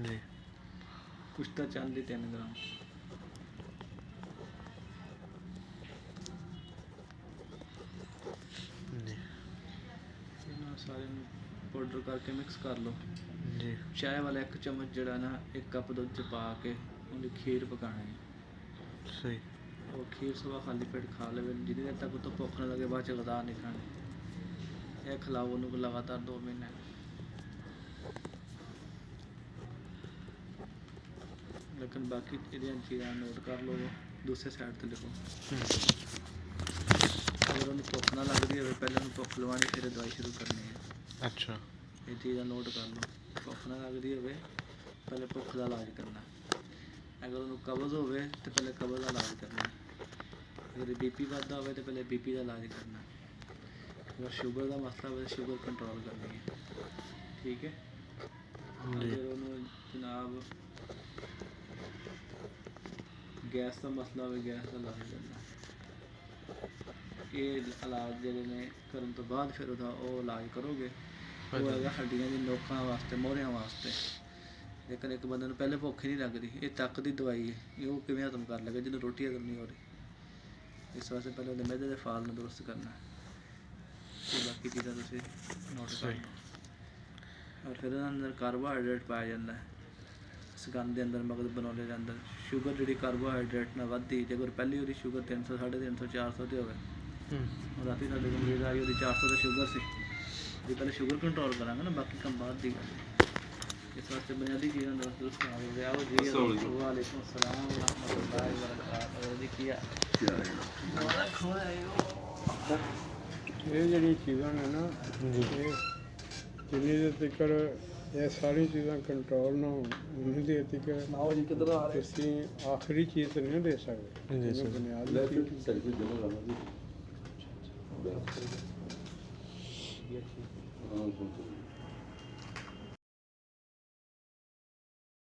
जी। कुश्ता चांदी 3 ग्राम, जी। सारे पाउडर करके मिक्स कर लो। जी। चाय वाला 1 चम्मच जड़ा ना 1 कप दूध च पा के उन्हें खीर पकाना है। सही। वो खीर सुबह खाली पेट खा ले, जितनी देर तक तो भुख न लगे बाद च गदा नहीं खानी। यह खिलाओ उन्होंने लगातार 2 महीने। लेकिन बाकी चीज़ां नोट कर लो, दूसरे साइड पर लिखो। अगर उन्हें भुख ना लगती हो पहले उन्हें भुख लवानी, फिर दवाई शुरू करनी है। अच्छा। ये चीज़ां नोट कर लो। भुख ना लगती हो पहले भुख का इलाज करना, अगर उन्हें कब्ज़ हो तो पहले कब्ज़ का इलाज करना। ਅਗਰ ਬੀਪੀ ਵੱਧਦਾ ਹੋਵੇ ਤਾਂ ਪਹਿਲੇ ਬੀਪੀ ਦਾ ਇਲਾਜ ਕਰਨਾ, ਅਗਰ ਸ਼ੂਗਰ ਦਾ ਮਸਲਾ ਹੋਵੇ ਤਾਂ ਸ਼ੂਗਰ ਕੰਟਰੋਲ ਕਰਨੀ ਹੈ, ਠੀਕ ਹੈ। ਅਗਰ ਉਹਨੂੰ ਜਨਾਬ ਗੈਸ ਦਾ ਮਸਲਾ ਹੋਵੇ, ਗੈਸ ਦਾ ਇਲਾਜ ਕਰਨਾ। ਇਹ ਇਲਾਜ ਜਿਹੜੇ ਨੇ ਕਰਨ ਤੋਂ ਬਾਅਦ ਫਿਰ ਉਹਦਾ ਉਹ ਇਲਾਜ ਕਰੋਗੇ, ਉਹ ਹੈਗਾ ਹੱਡੀਆਂ ਦੀ ਨੋਕਾਂ ਵਾਸਤੇ, ਮੋਹਰਿਆਂ ਵਾਸਤੇ। ਲੇਕਿਨ ਇੱਕ ਬੰਦੇ ਨੂੰ ਪਹਿਲੇ ਭੁੱਖ ਹੀ ਨਹੀਂ ਲੱਗਦੀ, ਇਹ ਤੱਕ ਦੀ ਦਵਾਈ ਹੈ, ਇਹ ਉਹ ਕਿਵੇਂ ਹਜ਼ਮ ਕਰ ਲਏਗਾ ਜਿਹਨੂੰ ਰੋਟੀ ਹਜ਼ਮ ਨਹੀਂ ਹੋ ਰਹੀ। ਇਸ ਵਾਸਤੇ ਪਹਿਲੇ ਉਹਦੇ ਮਿਹਦੇ ਦੇ ਫਾਲ ਨੂੰ ਦੁਰਸਤ ਕਰਨਾ ਅਤੇ ਬਾਕੀ ਚੀਜ਼ਾਂ ਤੁਸੀਂ ਨੋਟ ਕਰ ਲਓ। ਔਰ ਫਿਰ ਉਹਦੇ ਅੰਦਰ ਕਾਰਬੋਹਾਈਡਰੇਟ ਪਾਇਆ ਜਾਂਦਾ ਹੈ, ਸਕੰਦ ਦੇ ਅੰਦਰ, ਮਗਜ਼ ਬਣਾਉਣੇ ਦੇ ਅੰਦਰ। ਸ਼ੂਗਰ ਜਿਹੜੀ ਕਾਰਬੋਹਾਈਡਰੇਟ ਨਾਲ ਵੱਧਦੀ, ਜੇ ਅਗਰ ਪਹਿਲੀ ਉਹਦੀ ਸ਼ੂਗਰ 300, 350, 400 ਦੀ ਹੋਵੇ, ਰਾਤੀ ਸਾਡੇ ਕੋਲ ਮਰੀਜ਼ ਆਈ, ਉਹਦੀ 400 ਦੀ ਸ਼ੂਗਰ ਸੀ, ਜੇ ਪਹਿਲੇ ਸ਼ੂਗਰ ਕੰਟਰੋਲ ਕਰਾਂਗੇ ਨਾ, ਬਾਕੀ ਕੰਮ ਬਾਅਦ ਦੀ ਗੱਲ ਹੈ। ਇਸ ਵਾਸਤੇ ਬੁਨਿਆਦੀ ਚੀਜ਼ਾਂ ਦਾ ਦੁਰਸਤ ਹੋ ਗਿਆ। ਉਹ ਜੀ ਵਾਲੇਕੁਮ ਸਲਾਮ व रहमतुल्लाहि व बरकातहू जी ਕੀ ਆ ਇਹ ਜਿਹੜੀਆਂ ਚੀਜ਼ਾਂ ਨੇ ਨਾ, ਇਹ ਜਿੰਨੀ ਦੇ ਤੱਕ ਇਹ ਸਾਰੀ ਚੀਜ਼ਾਂ ਕੰਟਰੋਲ ਨਾ ਹੋਣ, ਉਨੀ ਦੇ ਤੱਕ ਆਓ ਜੀ ਕਿੱਧਰ ਆ ਰਹੇ ਅਸੀਂ ਆਖਰੀ ਚੀਜ਼ ਤਾਂ ਨਹੀਂ ਦੇ ਸਕਦੇ। ਜਿਵੇਂ ਬੁਨਿਆਦੀ ਚੀਜ਼